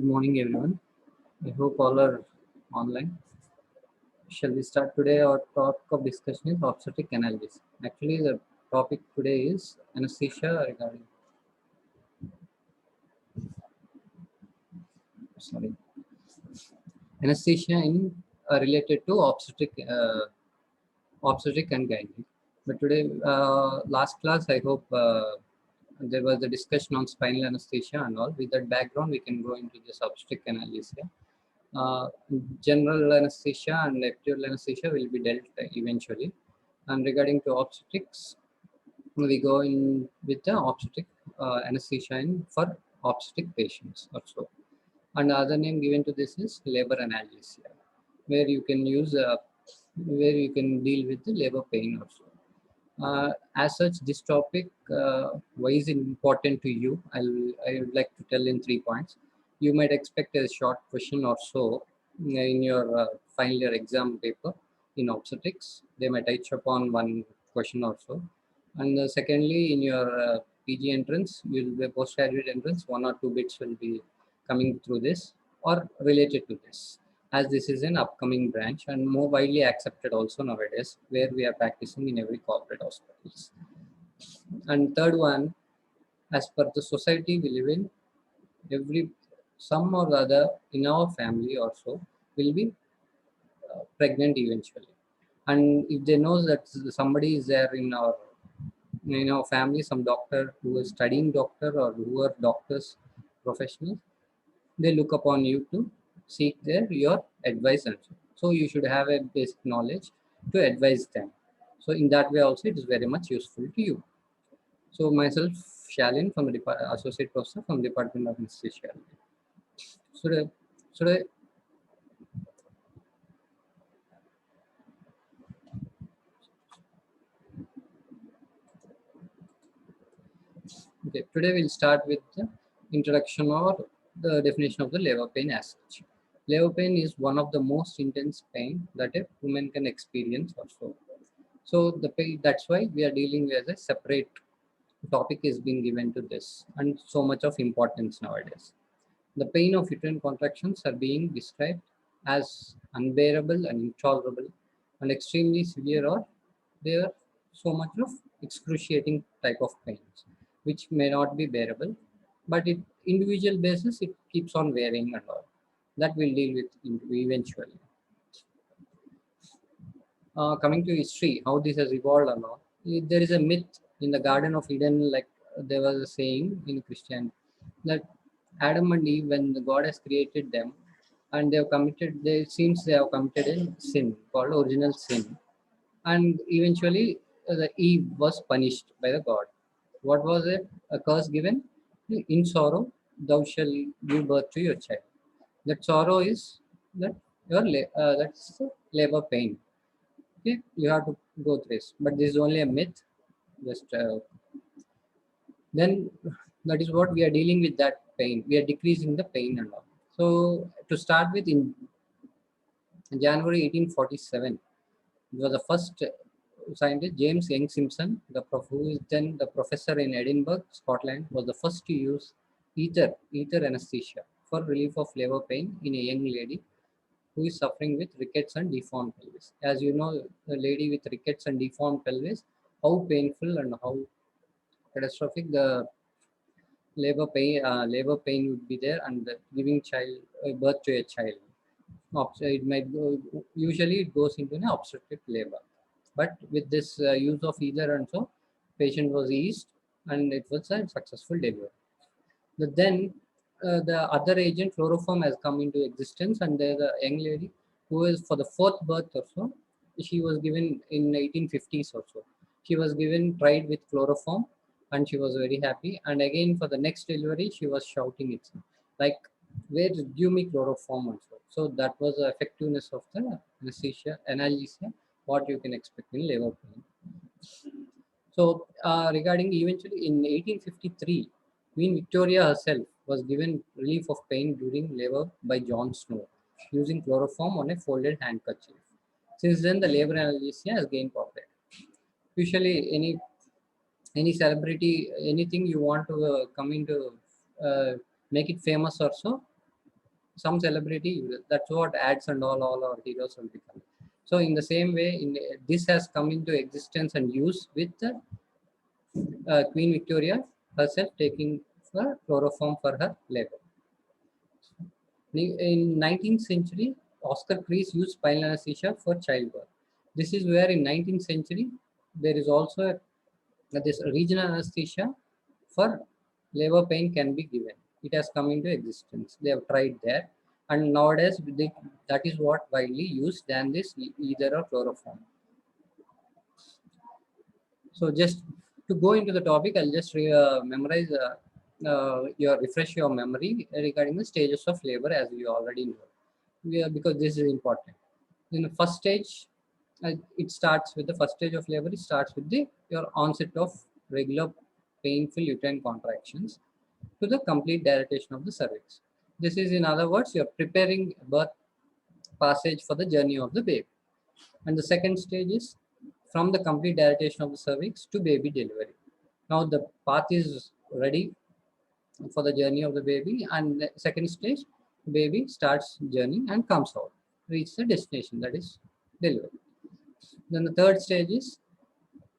Good morning, everyone. I hope all are online. Shall we start today? Our topic of discussion is obstetric analgesia. Actually, the topic today is anesthesia regarding. Sorry, anesthesia in related to obstetric and gynec. But today, last class, I hope there was a discussion on spinal anesthesia and all. With that background, we can go into this obstetric analgesia. Uh, General anesthesia and epidural anesthesia will be dealt eventually. And regarding to obstetrics, we go in with the obstetric anesthesia for obstetric patients also. And the other name given to this is labor analgesia, where you can use where you can deal with the labor pain also. As such, this topic, why is it important to you? I would like to tell in 3 points. You might expect a short question or so in your final year exam paper in obstetrics. They might touch upon one question or so. And secondly, in your PG entrance, will be postgraduate entrance, 1 or 2 bits will be coming through this or related to this, as this is an upcoming branch and more widely accepted also nowadays, where we are practicing in every corporate hospitals. And third one, as per the society we live in, some or the other in our family also will be pregnant eventually. And if they know that somebody is there in our family, some doctor who is studying doctor or who are doctors, professionals, they look upon you to seek your advice also. So you should have a basic knowledge to advise them. So in that way also it is very much useful to you. So myself, Shalin, from the associate professor from Department of Anesthesia. So okay, today we'll start with the introduction or the definition of the labor pain as such. Labor pain is one of the most intense pain that a woman can experience also. So the pain, that's why we are dealing with a separate topic is being given to this and so much of importance nowadays. The pain of uterine contractions are being described as unbearable and intolerable and extremely severe, or they are so much of excruciating type of pains which may not be bearable, but it individual basis it keeps on varying and all. That we'll deal with eventually. Coming to history, how this has evolved and all. There is a myth in the Garden of Eden, like there was a saying in Christian, that Adam and Eve, when the God has created them, and they have committed, they seems they have committed a sin called original sin, and eventually the Eve was punished by the God. What was it? A curse given? In sorrow, thou shalt give birth to your child. That sorrow is that that's labor pain. Okay, you have to go through this, but this is only a myth. Just then that is what we are dealing with, that pain. We are decreasing the pain and all. So to start with, in January 1847, it was the first scientist, James Young Simpson, who is then the professor in Edinburgh, Scotland, was the first to use ether anesthesia for relief of labor pain in a young lady who is suffering with rickets and deformed pelvis. As you know, the lady with rickets and deformed pelvis, how painful and how catastrophic the labor pain would be there, and giving child birth to a child. It might go, usually it goes into an obstetric labor, but with this use of either and so, patient was eased and it was a successful delivery. But then the other agent chloroform has come into existence, and there's a young lady who is for the fourth birth or so, she was given in 1850s or so. She was given tried with chloroform and she was very happy. And again for the next delivery, she was shouting it like, "Where give me chloroform?" Also. So that was the effectiveness of the anesthesia, analgesia, what you can expect in labor pain. So regarding eventually in 1853, Queen Victoria herself was given relief of pain during labor by John Snow using chloroform on a folded handkerchief. Since then, the labor analgesia has gained popularity. Usually, any celebrity, anything you want to come into, make it famous or so, some celebrity, that's what ads and all our heroes will become. So in the same way, this has come into existence and use with Queen Victoria herself taking for chloroform for her labor. In 19th century, Oscar Kreis used spinal anesthesia for childbirth. This is where in 19th century there is also this regional anesthesia for labor pain can be given. It has come into existence. They have tried that, and nowadays that is what widely used than this either or chloroform. So just to go into the topic, I'll just memorize refresh your memory regarding the stages of labor as you already know. Because this is important. In the first stage, it starts with the first stage of labor. It starts with your onset of regular painful uterine contractions to the complete dilatation of the cervix. This is, in other words, you're preparing birth passage for the journey of the baby. And the second stage is from the complete dilatation of the cervix to baby delivery. Now the path is ready for the journey of the baby, and the second stage, baby starts journey and comes out, reach the destination, that is delivery. Then the third stage is,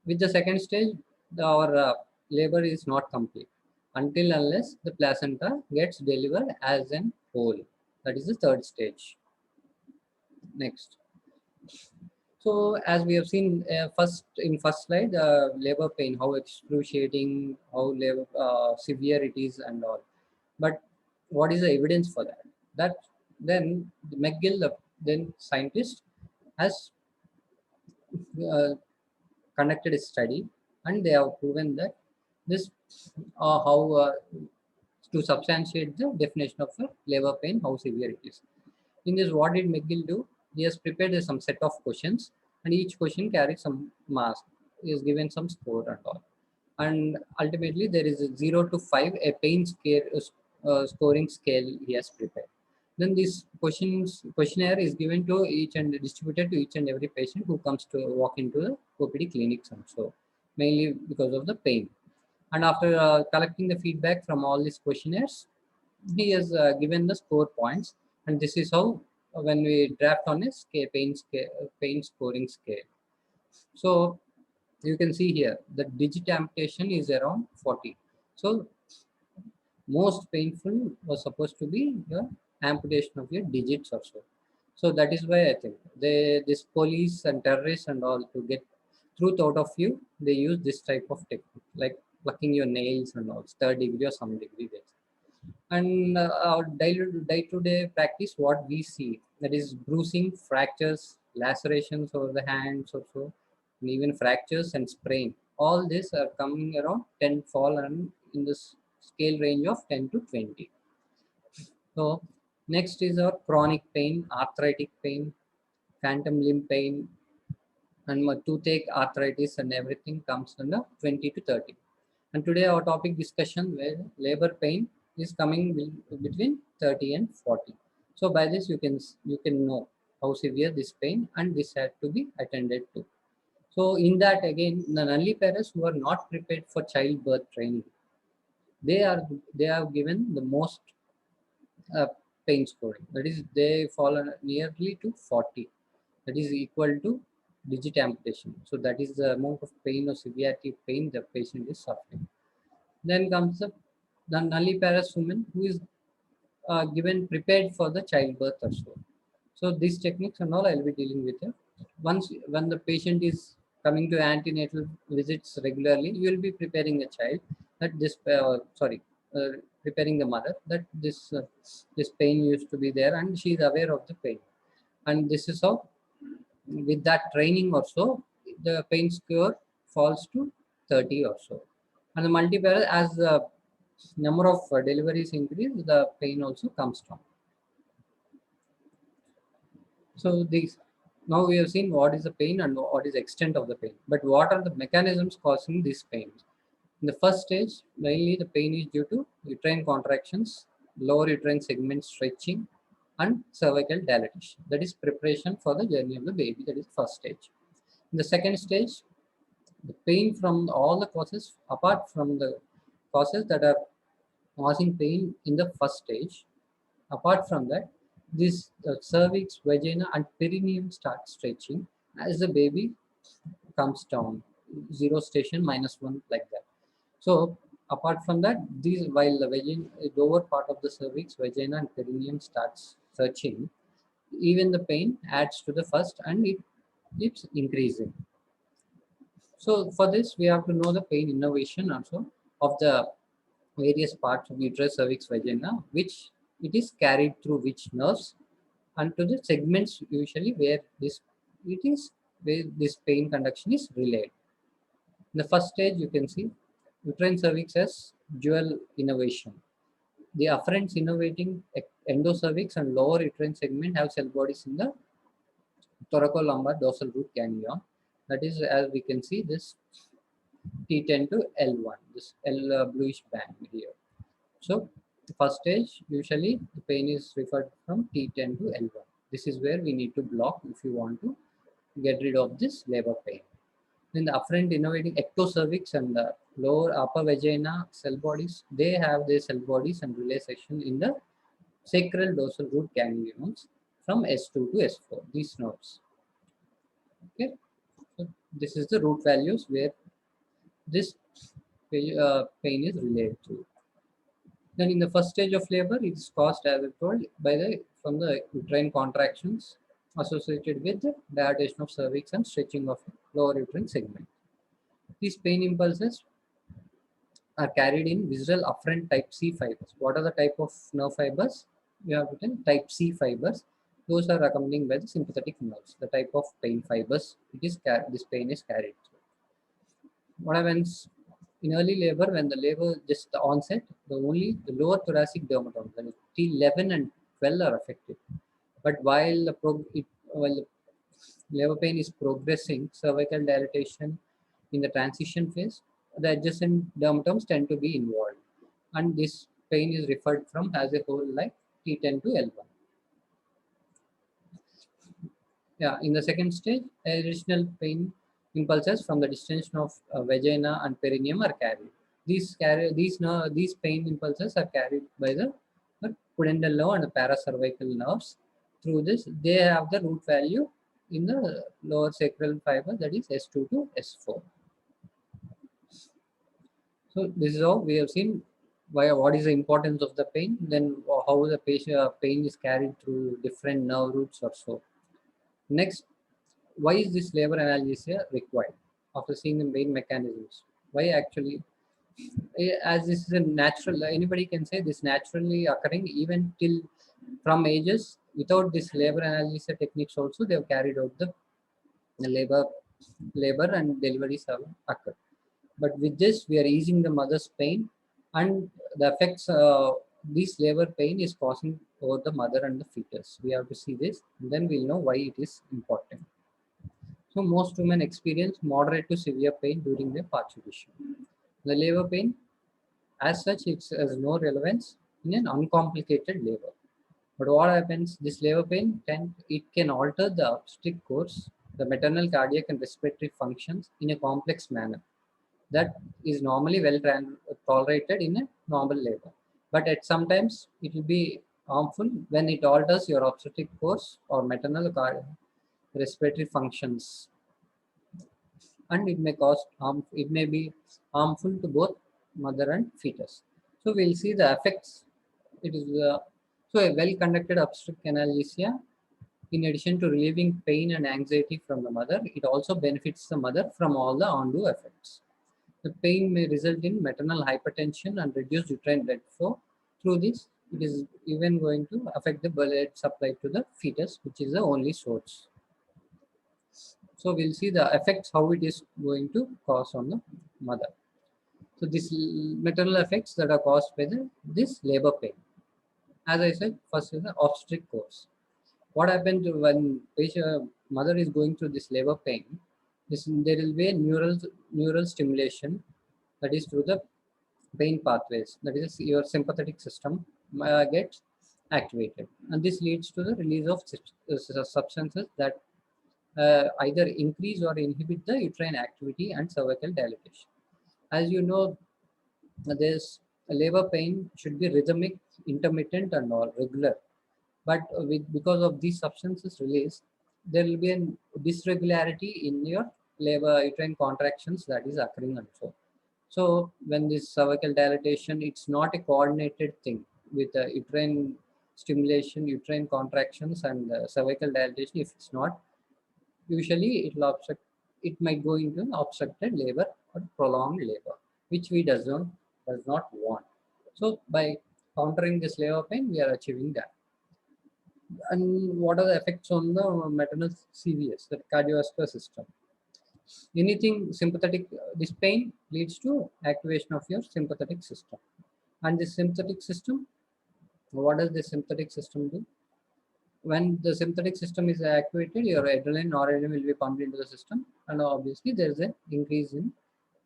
with the second stage, our labor is not complete until unless the placenta gets delivered as an whole. That is the third stage. Next. So as we have seen first slide, labor pain, how excruciating, how labor, severe it is and all. But what is the evidence for that? That then McGill, the then scientist, has conducted a study, and they have proven that this how to substantiate the definition of labor pain, how severe it is. In this, what did McGill do? He has prepared some set of questions, and each question carries some marks. He has given some score and all. And ultimately, there is a 0 to 5, a pain scale, scoring scale he has prepared. Then this questionnaire is given to each and distributed to each and every patient who comes to walk into the OPD clinics also, mainly because of the pain. And after collecting the feedback from all these questionnaires, he has given the score points, and this is how when we draft on a pain scoring scale. So you can see here the digit amputation is around 40. So most painful was supposed to be the amputation of your digits or so. So that is why I think this police and terrorists and all, to get truth out of you, they use this type of technique, like plucking your nails and all, third degree or some degree there. And our day-to-day practice, what we see, that is bruising, fractures, lacerations over the hands or so, and even fractures and sprain. All this are coming around 10, fall and in this scale range of 10 to 20. So next is our chronic pain, arthritic pain, phantom limb pain, and toothache, arthritis, and everything comes under 20 to 30. And today our topic discussion where labor pain is coming between 30 and 40. So by this you can know how severe this pain, and this had to be attended to. So in that, again, the nulliparous who are not prepared for childbirth training, they are given the most uh, pain scoring. That is, they fall nearly to 40. That is equal to digit amputation. So that is the amount of pain or severity of pain the patient is suffering. Then comes the nulliparous woman who is given prepared for the childbirth or so. So these techniques and all I'll be dealing with here. Once when the patient is coming to antenatal visits regularly, you will be preparing the child that preparing the mother that this pain used to be there, and she is aware of the pain. And this is how, with that training also, the pain score falls to 30 or so. And the multiparous, as the number of deliveries increase, the pain also comes down. So these, now we have seen what is the pain and what is the extent of the pain. But what are the mechanisms causing this pain? In the first stage, mainly the pain is due to uterine contractions, lower uterine segment stretching, and cervical dilatation. That is preparation for the journey of the baby. That is first stage. In the second stage, the pain from all the causes, apart from the causes that are causing pain in the first stage, Apart from that, this cervix, vagina, and perineum start stretching as the baby comes down, 0 station, -1, like that. So apart from that, these while the vagina, lower part of the cervix, vagina, and perineum starts stretching, even the pain adds to the first, and it keeps increasing. So for this, we have to know the pain innervation also of the various parts of uterus, cervix, vagina, which it is carried through which nerves, and to the segments usually where this it is where this pain conduction is relayed. In the first stage, you can see uterine cervix has dual innervation. The afferents innervating endocervix and lower uterine segment have cell bodies in the thoracolumbar dorsal root ganglion. That is, as we can see, this T10 to L1, this L bluish band here. So the first stage, usually the pain is referred from T10 to L1. This is where we need to block if you want to get rid of this labor pain. Then the afferent innervating ectocervix and the lower upper vagina cell bodies, they have their cell bodies and relay section in the sacral dorsal root ganglions from S2 to S4, these nerves. Okay, so this is the root values where this pain is related to. Then in the first stage of labor, it is caused, as I told, by the from the uterine contractions associated with the dilatation of cervix and stretching of lower uterine segment. These pain impulses are carried in visceral afferent type C fibers. What are the type of nerve fibers? We have written type C fibers. Those are accompanied by the sympathetic nerves. The type of pain fibers it is this pain is carried through. What happens in early labor, when the labor just the onset, the lower thoracic dermatomes, that is T11 and 12, are affected. But while while the labor pain is progressing, cervical dilatation in the transition phase, the adjacent dermatomes tend to be involved, and this pain is referred from as a whole like T10 to L1. Yeah, in the second stage, additional pain impulses from the distension of vagina and perineum are carried. These pain impulses are carried by the pudendal nerve and the paracervical nerves. Through this, they have the root value in the lower sacral fiber, that is S2 to S4. So this is how we have seen what is the importance of the pain, then how the pain is carried through different nerve roots or so. Next, why is this labor analgesia required? After seeing the main mechanisms, why actually, as this is a natural, anybody can say this naturally occurring even till from ages without this labor analgesia techniques also they have carried out the labor and deliveries have occurred. But with this, we are easing the mother's pain, and the effects this labor pain is causing over the mother and the fetus. We have to see this, and then we'll know why it is important. So most women experience moderate to severe pain during their parturition. The labor pain, as such, it has no relevance in an uncomplicated labor. But what happens? This labor pain it can alter the obstetric course, the maternal cardiac and respiratory functions in a complex manner that is normally well tolerated in a normal labor. But at sometimes it will be harmful when it alters your obstetric course or maternal respiratory functions, and it may cause harm. It may be harmful to both mother and fetus. So we'll see the effects. It is so a well-conducted obstetric analgesia, in addition to relieving pain and anxiety from the mother, it also benefits the mother from all the undue effects. The pain may result in maternal hypertension and reduced uterine blood flow. Through this, it is even going to affect the blood supply to the fetus, which is the only source. So we'll see the effects, how it is going to cause on the mother. So these maternal effects that are caused by this labor pain. As I said, first is the obstetric course. What happens when mother is going through this labor pain? There will be a neural stimulation, that is through the pain pathways. That is your sympathetic system gets activated, and this leads to the release of substances that either increase or inhibit the uterine activity and cervical dilatation. As you know, there's labor pain should be rhythmic, intermittent, and all regular. But because of these substances released, there will be a dysregularity in your labor uterine contractions that is occurring also. So when this cervical dilatation, it's not a coordinated thing with uterine stimulation, uterine contractions, and cervical dilatation. If it's not, usually it will obstruct. It might go into an obstructed labor or prolonged labor, which we does not want. So by countering this labor pain, we are achieving that. And what are the effects on the maternal CVS, the cardiovascular system? Anything sympathetic, this pain leads to activation of your sympathetic system. And this sympathetic system, what does the sympathetic system do? When the sympathetic system is activated, your adrenaline, noradrenaline will be pumped into the system, and obviously there is an increase in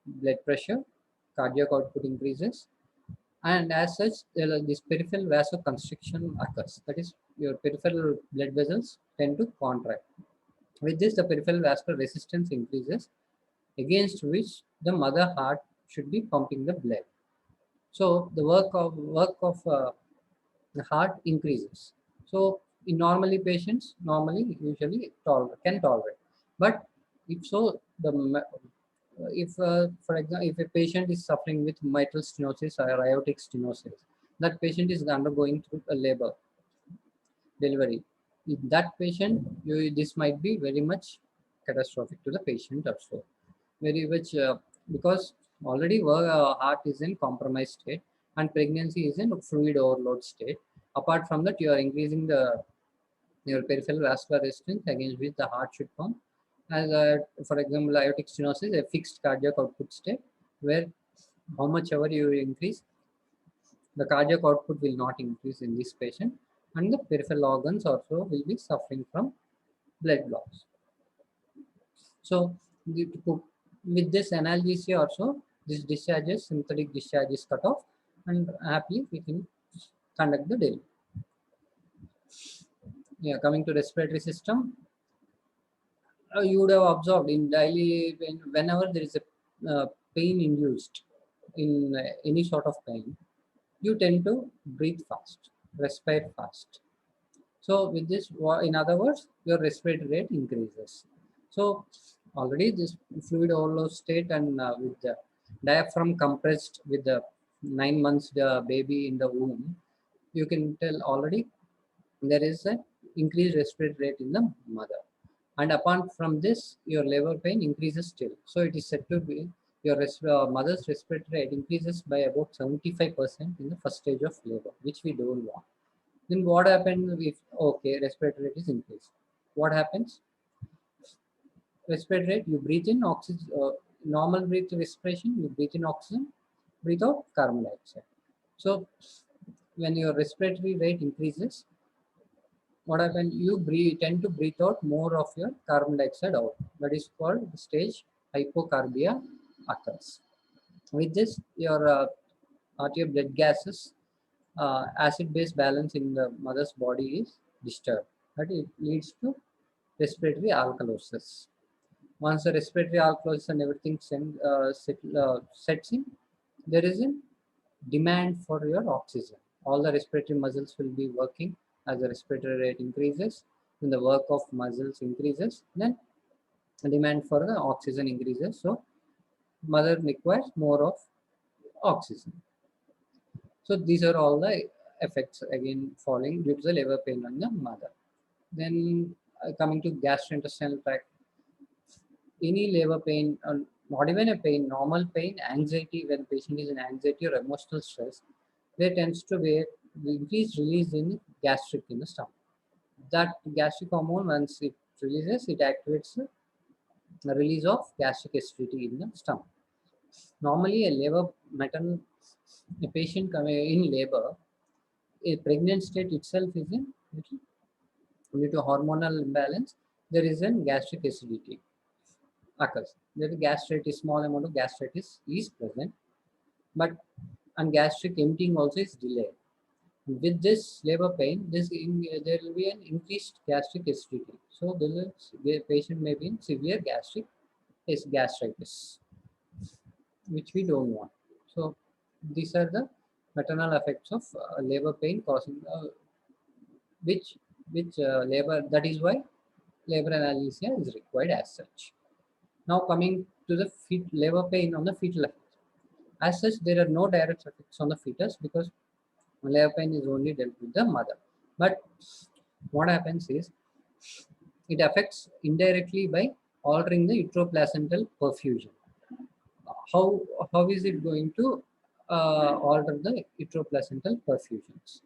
blood pressure, cardiac output increases, and as such, this peripheral vasoconstriction occurs. That is, your peripheral blood vessels tend to contract. With this, the peripheral vascular resistance increases, against which the mother heart should be pumping the blood. So the work of the heart increases. So in normally patients, normally usually can tolerate. But if so, if for example, if a patient is suffering with mitral stenosis or aortic stenosis, that patient is undergoing through a labor delivery. In that patient, this might be very much catastrophic to the patient also. Very much because already heart is in compromised state and pregnancy is in fluid overload state. Apart from that, you are increasing your peripheral vascular resistance against which the heart should pump. As for example, aortic stenosis, a fixed cardiac output state where how much ever you increase, the cardiac output will not increase in this patient, and the peripheral organs also will be suffering from blood loss. So with this analgesia also, this discharges, sympathetic discharge is cut off, and happily we can conduct the delivery. Yeah, coming to respiratory system, you would have observed in daily, whenever there is a pain induced in any sort of pain, you tend to breathe fast, respire fast. So with this, in other words, your respiratory rate increases. So already this fluid overload state and with the diaphragm compressed with the 9 months the baby in the womb, you can tell already there is an increased respiratory rate in the mother. And apart from this, your labor pain increases still. So it is said to be your mother's respiratory rate increases by about 75% in the first stage of labor, which we don't want. Then what happens if, okay, respiratory rate is increased? What happens? Respiratory rate, you breathe in oxygen, normal breath respiration, you breathe in oxygen, breathe out carbon dioxide. So when your respiratory rate increases, what happens? You tend to breathe out more of your carbon dioxide out. That is called the stage hypocarbia occurs. With this, your arterial blood gases, acid-base balance in the mother's body is disturbed. That it leads to respiratory alkalosis. Once the respiratory alkalosis and everything sets in, there is a demand for your oxygen. All the respiratory muscles will be working as the respiratory rate increases. When the work of muscles increases, then the demand for the oxygen increases. So mother requires more of oxygen. So these are all the effects again falling due to the labor pain on the mother. Then coming to gastrointestinal tract, any labor pain, or not even a pain, normal pain, anxiety, when patient is in anxiety or emotional stress, there tends to be increased release in gastric in the stomach. That gastric hormone, once it releases, it activates the release of gastric acidity in the stomach. Normally, a patient coming in labor, a pregnant state itself is in due to hormonal imbalance. There is a gastric acidity occurs. The gastritis, small amount of gastritis is present, but and gastric emptying also is delayed. With this labor pain, there will be an increased gastric acidity. So the patient may be in severe gastritis, which we don't want. So these are the maternal effects of labor pain causing which labor, that is why labor analgesia is required as such. Now coming to the labor pain on the fetal effect. As such, there are no direct effects on the fetus because labor pain is only dealt with the mother. But what happens is it affects indirectly by altering the uteroplacental perfusion. How, how is it going to alter the uteroplacental perfusions?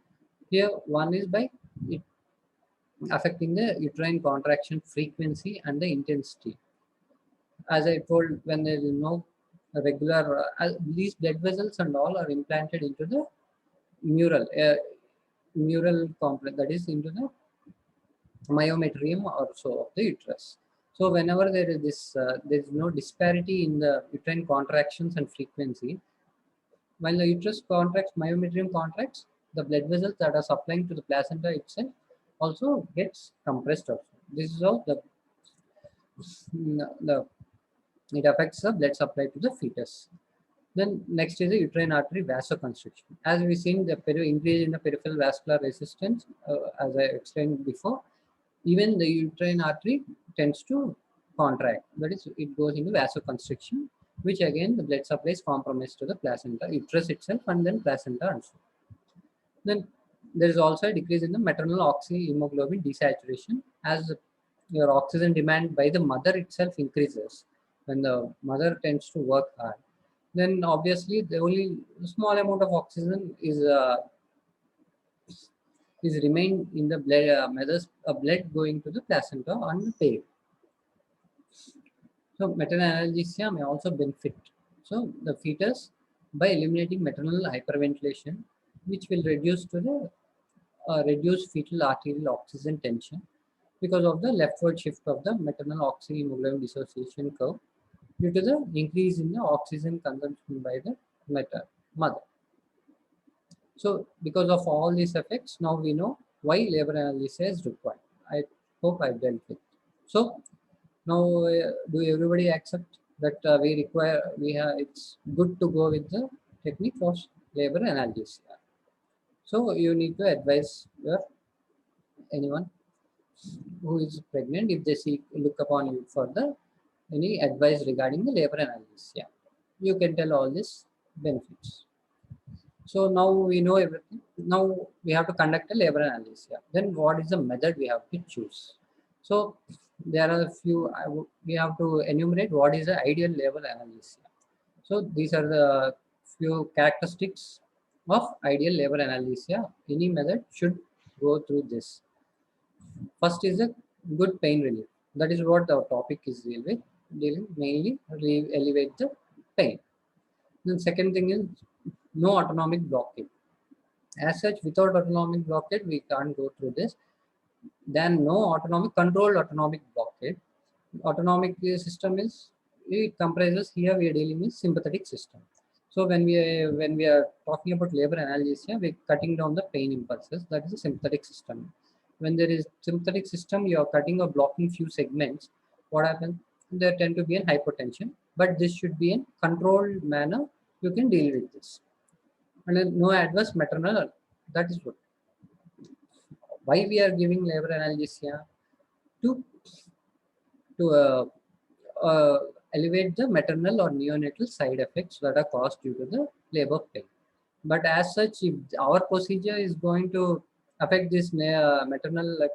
Here, one is by it affecting the uterine contraction frequency and the intensity. As I told, when there is no regular, these blood vessels and all are implanted into the neural complex, that is into the myometrium also of the uterus. So whenever there is this, there is no disparity in the uterine contractions and frequency. When the uterus contracts, myometrium contracts, the blood vessels that are supplying to the placenta itself also gets compressed also. This is how the it affects the blood supply to the fetus. Then next is the uterine artery vasoconstriction. As we seen the increase in the peripheral vascular resistance, as I explained before, even the uterine artery tends to contract. That is, it goes into vasoconstriction, which again the blood supply is compromised to the placenta, uterus itself, and then placenta also. Then there is also a decrease in the maternal oxyhemoglobin desaturation as your oxygen demand by the mother itself increases when the mother tends to work hard. Then obviously the only small amount of oxygen is remained in the blood, mother's blood going to the placenta and the babe. So maternal analgesia may also benefit. So the fetus by eliminating maternal hyperventilation, which will reduce to the reduce fetal arterial oxygen tension because of the leftward shift of the maternal oxyhemoglobin dissociation curve due to the increase in the oxygen consumption by the mother. So because of all these effects, now we know why labor analgesia is required. I hope I've dealt with. So now do everybody accept that it's good to go with the technique of labor analgesia? So you need to advise anyone who is pregnant if they look upon you for any advice regarding the labor analgesia. You can tell all these benefits. So now we know everything. Now we have to conduct a labor analgesia. Then what is the method we have to choose? So there are a few, we have to enumerate what is the ideal labor analgesia. So these are the few characteristics of ideal labor analgesia. Any method should go through this. First is a good pain relief. That is what our topic is dealing mainly elevate the pain. Then second thing is no autonomic blockade. As such, without autonomic blockade, we can't go through this. Then no controlled autonomic blockade. Autonomic system is, it comprises, here we are dealing with sympathetic system. So when we are talking about labor analgesia, we're cutting down the pain impulses. That is a sympathetic system. When there is sympathetic system, you are cutting or blocking few segments. What happens? There tend to be an hypotension, but this should be in controlled manner. You can deal with this. And then no adverse maternal. That is what. Why we are giving labor analgesia? To elevate the maternal or neonatal side effects that are caused due to the labor pain. But as such, if our procedure is going to affect this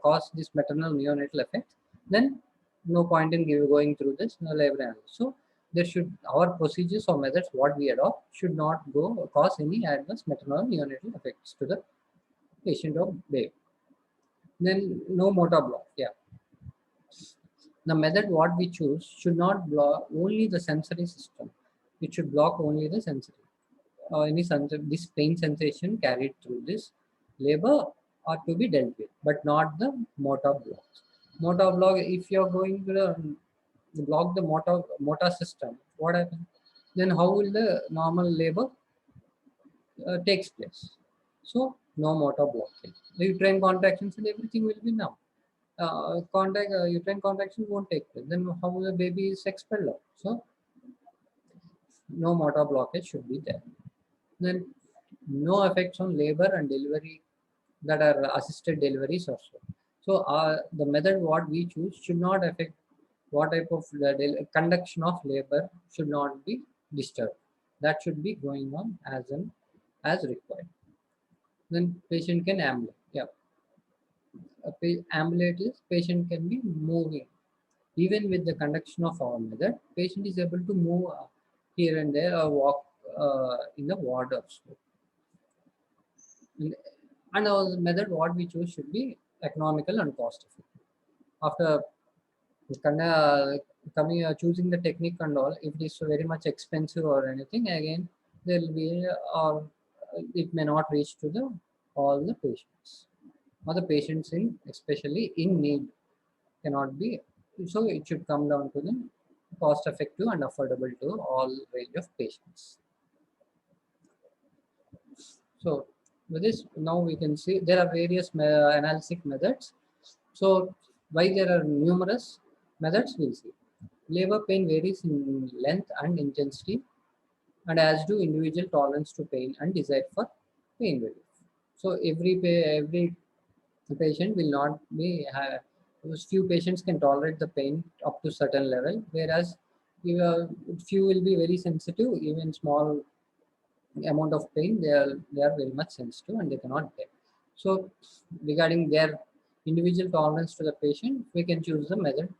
cause this maternal neonatal effect, then no point in going through this labor analgesia. So there should, our procedures or methods what we adopt should not cause any adverse maternal neonatal effects to the patient or babe. Then no motor block. Yeah. The method what we choose should not block only the sensory system. It should block only the sensory. This pain sensation carried through this labor are to be dealt with, but not the motor blocks. Motor block, if you are going to block the motor system, what happens? Then how will the normal labor takes place? So no motor blockage. The uterine contractions and everything will be now. Uterine contraction won't take place. Then how the baby is expelled out? So no motor blockage should be there. Then No effects on labor and delivery that are assisted deliveries also. So the method what we choose should not affect what type of conduction of labor should not be disturbed. That should be going on as required. Then patient can ambulate. Yeah, ambulate is patient can be moving. Even with the conduction of our method, patient is able to move here and there or walk in the ward also. And our method what we choose should be economical and cost effective. After coming choosing the technique and all, if it is very much expensive or anything, again there will be or it may not reach to the all the patients, or the patients in especially in need cannot be. So it should come down to the cost effective and affordable to all range of patients. So with this, now we can see there are various analytic methods. So why there are numerous methods, we'll see. Labor pain varies in length and intensity, and as do individual tolerance to pain and desire for pain relief. So every patient will not be few patients can tolerate the pain up to certain level, whereas few will be very sensitive. Even small amount of pain, they are very much sensitive and they cannot bear. So regarding their individual tolerance to the patient, we can choose the method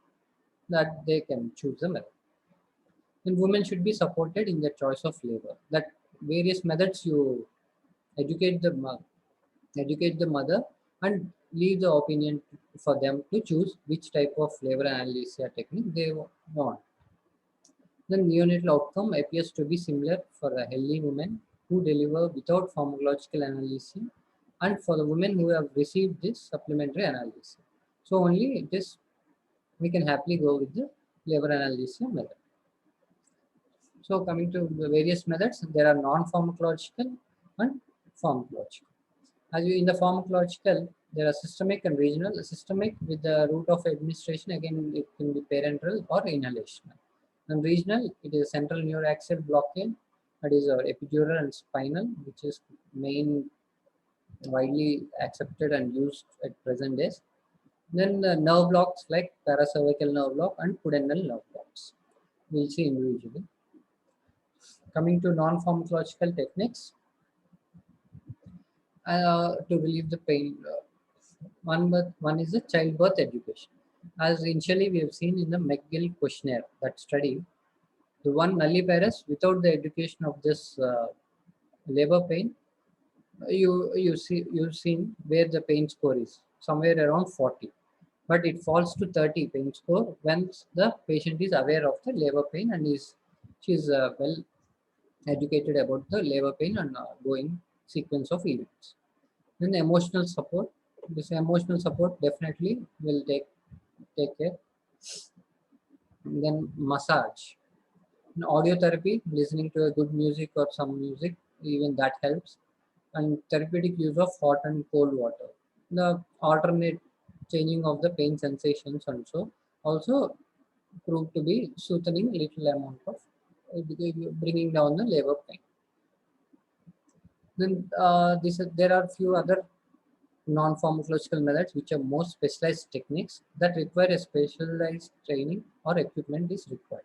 that they can choose the method. And women should be supported in their choice of labor. That various methods you educate educate the mother and leave the opinion for them to choose which type of labor analgesia technique they want. The neonatal outcome appears to be similar for the healthy women who deliver without pharmacological analgesia and for the women who have received this supplementary analgesia. So only it is we can happily go with the labor analgesia method. So coming to the various methods, there are non-pharmacological and pharmacological. As in the pharmacological, there are systemic and regional. Systemic with the route of administration, again it can be parenteral or inhalation. And regional, it is central neuraxial blockade, that is epidural and spinal, which is main widely accepted and used at present days. Then the nerve blocks like paracervical nerve block and pudendal nerve blocks. We'll see individually. Coming to non-pharmacological techniques to relieve the pain. One is the childbirth education. As initially we have seen in the McGill questionnaire, that study, the one nulliparous without the education of this labor pain, you've seen where the pain score is somewhere around 40, but it falls to 30 pain score once the patient is aware of the labor pain and she's well educated about the labor pain and going sequence of events. Then the emotional support. This emotional support definitely will take care. And then massage. And audio therapy, listening to a good music or some music, even that helps. And therapeutic use of hot and cold water. The alternate changing of the pain sensations also proved to be soothing little amount of bringing down the labor pain. Then there are few other non-pharmacological methods which are more specialized techniques that require a specialized training or equipment is required.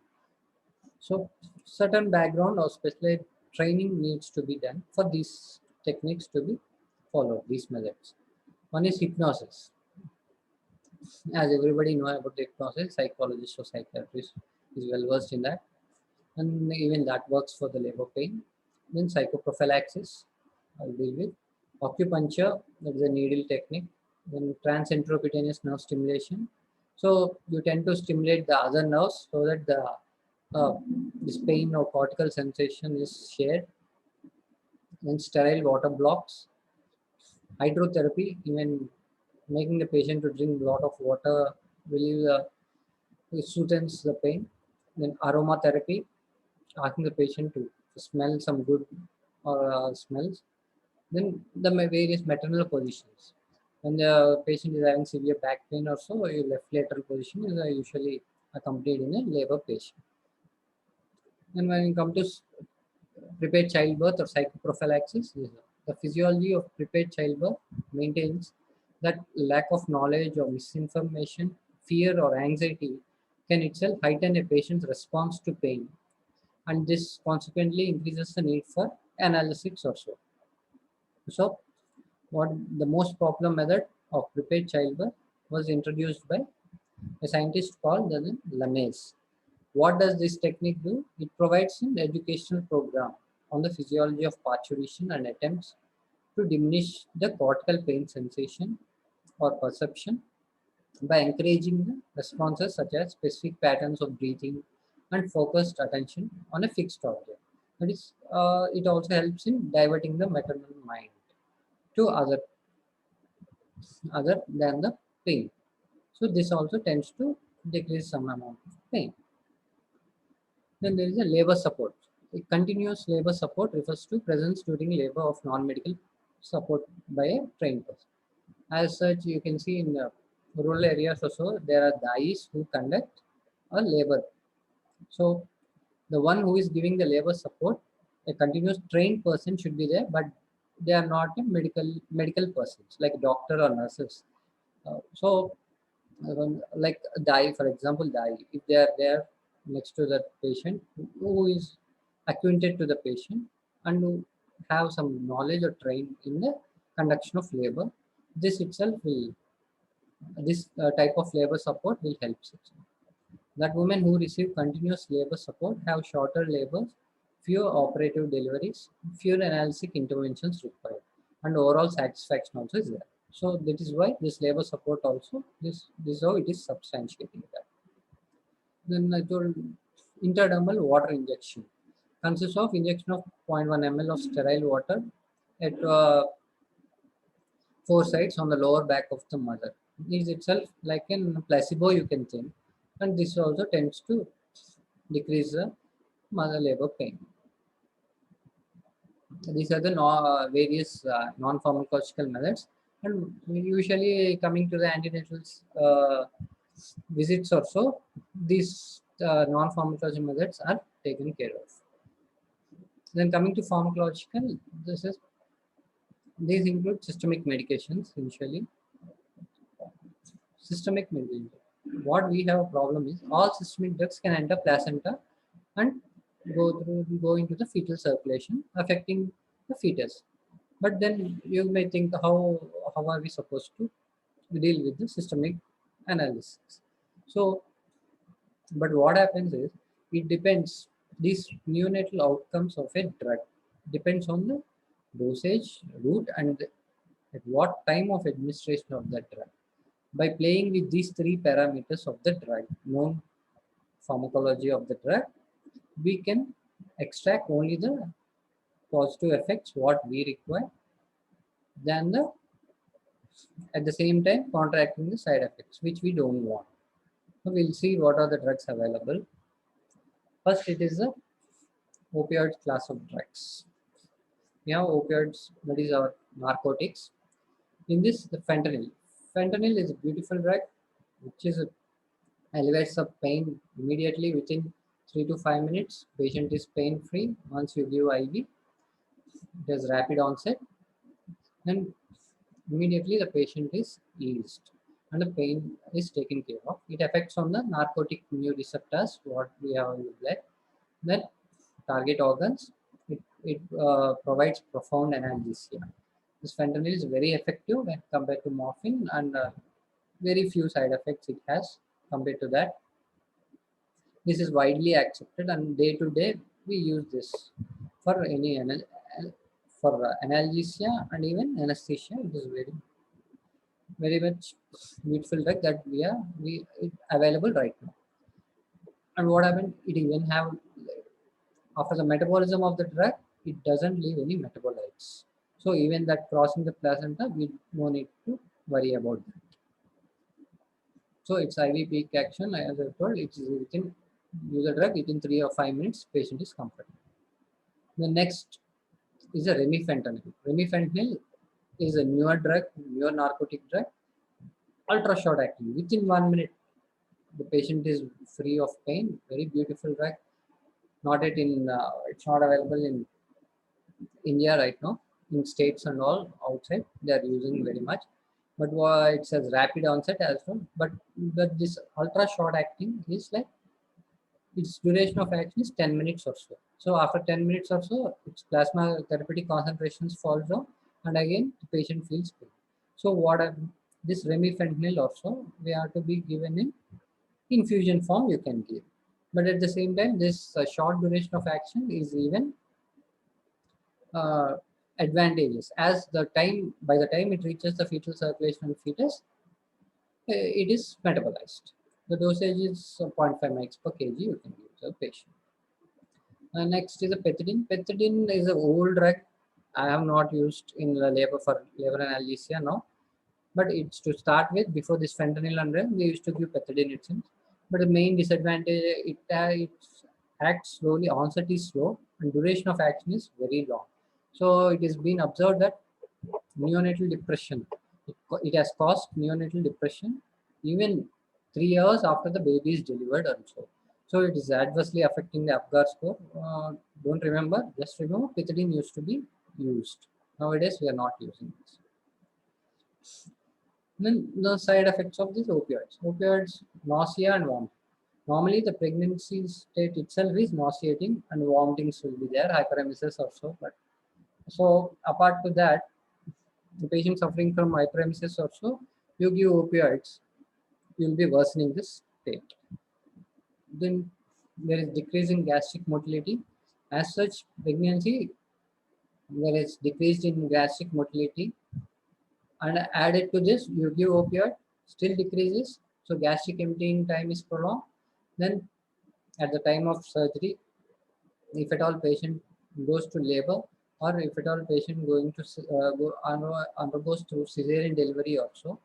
So certain background or specialized training needs to be done for these techniques to be followed, these methods. One is hypnosis. As everybody know about the hypnosis, psychologist or psychiatrist is well versed in that. And even that works for the labor pain. Then psychoprophylaxis, I'll deal with. Acupuncture, that is a needle technique. Then transintrapercutaneous nerve stimulation. So you tend to stimulate the other nerves so that uh, this pain or cortical sensation is shared. Then sterile water blocks. Hydrotherapy, even making the patient to drink a lot of water really it soothes the pain. Then aromatherapy, asking the patient to smell some good or smells. Then the various maternal positions. When the patient is having severe back pain or so, your left lateral position is usually accompanied in a labor patient. And when you come to prepared childbirth or psychoprophylaxis, The physiology of prepared childbirth maintains that lack of knowledge or misinformation, fear or anxiety can itself heighten a patient's response to pain, and this consequently increases the need for analytics also. So, what the most popular method of prepared childbirth was introduced by a scientist called Lames. What does this technique do? It provides an educational program on the physiology of parturition and attempts to diminish the cortical pain sensation or perception by encouraging the responses such as specific patterns of breathing and focused attention on a fixed object. That is, it also helps in diverting the maternal mind to other than the pain. So this also tends to decrease some amount of pain. Then there is a labor support. A continuous labor support refers to presence during labor of non-medical support by a trained person. As such, you can see in rural areas also, there are dais who conduct a labor. So the one who is giving the labor support, a continuous trained person should be there, but they are not a medical persons like doctor or nurses. So like die, for example, die, if they are there next to the patient who is acquainted to the patient and who have some knowledge or trained in the conduction of labor, this itself will, this type of labor support will help such. That women who receive continuous labor support have shorter labors, fewer operative deliveries, fewer analgesic interventions required, and overall satisfaction also is there. So that is why this labor support also, this is how it is substantiating that. Then I told intradermal water injection consists of injection of 0.1 ml of sterile water at 4 sites on the lower back of the mother. Is itself like a placebo, you can think, and this also tends to decrease the mother labor pain. These are the various non-pharmacological methods, and usually coming to the antenatal visits or so, these non-pharmacological methods are taken care of. Then coming to pharmacological, these include systemic medications initially. Systemic medication. What we have a problem is all systemic drugs can enter placenta and go into the fetal circulation, affecting the fetus. But then you may think, how are we supposed to deal with the systemic analysis? So, but what happens is it depends. These neonatal outcomes of a drug depends on the dosage, route, and at what time of administration of that drug. By playing with these three parameters of the drug, known pharmacology of the drug, we can extract only the positive effects what we require, than the at the same time counteracting the side effects which we don't want. So we'll see what are the drugs available. First, it is the opioid class of drugs. We have opioids, that is our narcotics. In this, the fentanyl. Fentanyl is a beautiful drug which is elevates the pain immediately within 3 to 5 minutes. Patient is pain free once you give IV. It has rapid onset, then immediately the patient is eased and the pain is taken care of. It affects on the narcotic mu receptors what we have in the blood. Then target organs. It provides profound analgesia. This fentanyl is very effective when compared to morphine, and very few side effects it has compared to that. This is widely accepted, and day to day we use this for any analgesia and even anesthesia. It is very much beautiful drug that we available right now. And what happened? It even have, after the metabolism of the drug, it doesn't leave any metabolites. So even that crossing the placenta, we no need to worry about that. So it's IV peak action, as I told, it's within, use the drug within 3 or 5 minutes, patient is comfortable. The next is a remifentanil. Remifentanil is a newer drug, newer narcotic drug, ultra short acting. Within 1 minute, the patient is free of pain. Very beautiful drug. Not yet in, it's not available in India right now. in states and all outside they are using very much. But it says rapid onset as well. But this ultra short acting is like its duration of action is 10 minutes or so. So after 10 minutes or so, its plasma therapeutic concentrations falls down, and again the patient feels pain. So this remifentanil also we have to be given in infusion form you can give. But at the same time, this short duration of action is even uh, advantageous, as the time by the time it reaches the fetal circulation and fetus, it is metabolized. The dosage is 0.5 mg per kg you can give to the patient. Next is a pethidine. Pethidine is an old drug. I have not used in the labor for labor analgesia now, but it's to start with. Before this fentanyl and rem, we used to give pethidine it seems. But the main disadvantage, it acts slowly. Onset is slow, and duration of action is very long. So it has been observed that neonatal depression. It has caused neonatal depression even 3 years after the baby is delivered also. So it is adversely affecting the Apgar score. Don't remember, just remember pethidine used to be used. Nowadays we are not using this. Then the side effects of these opioids. Opioids, nausea and vomiting. Normally the pregnancy state itself is nauseating and vomitings will be there, hyperemesis also. But so apart to that, the patient suffering from hyperemesis also, you give opioids, you will be worsening this state. Then there is decrease in gastric motility. As such, pregnancy, there is decrease in gastric motility, and added to this, you give opioid, still decreases, so gastric emptying time is prolonged. Then at the time of surgery, if at all patient goes to labor, or if at all patient going to undergoes through cesarean delivery also,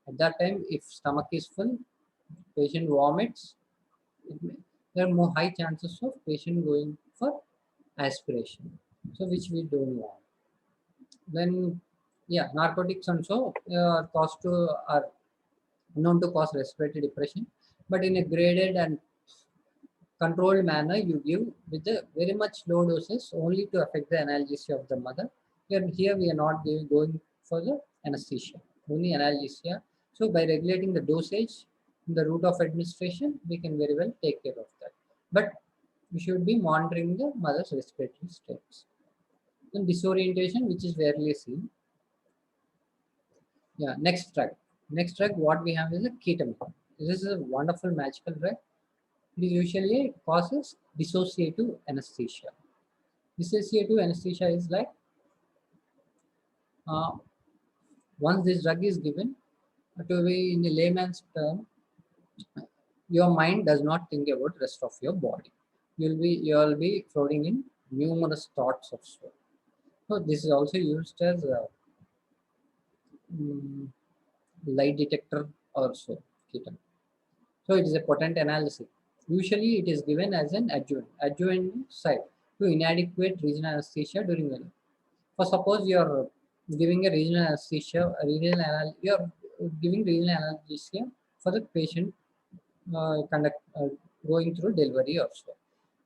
at that time, if stomach is full, patient vomits, there are more high chances of patient going for aspiration, so which we don't want. Then, yeah, narcotics also are known to cause respiratory depression, but in a graded and controlled manner you give with a very much low doses only to affect the analgesia of the mother. Here we are not going for the anesthesia, only analgesia. So by regulating the dosage in the route of administration, we can very well take care of that. But we should be monitoring the mother's respiratory states. Then disorientation, which is rarely seen. Yeah, next drug. Next drug, what we have is a ketamine. This is a wonderful magical drug. It is usually causes dissociative anesthesia. Dissociative anesthesia is like uh, once this drug is given, to be in a layman's term, your mind does not think about the rest of your body. You'll be floating in numerous thoughts of so. So this is also used as a mm, lie detector also. Ketamine. So it is a potent analgesic. Usually it is given as an adjuvant site to inadequate regional anesthesia during the. For suppose you are giving a regional anesthesia, you are giving regional anesthesia for the patient going through delivery also.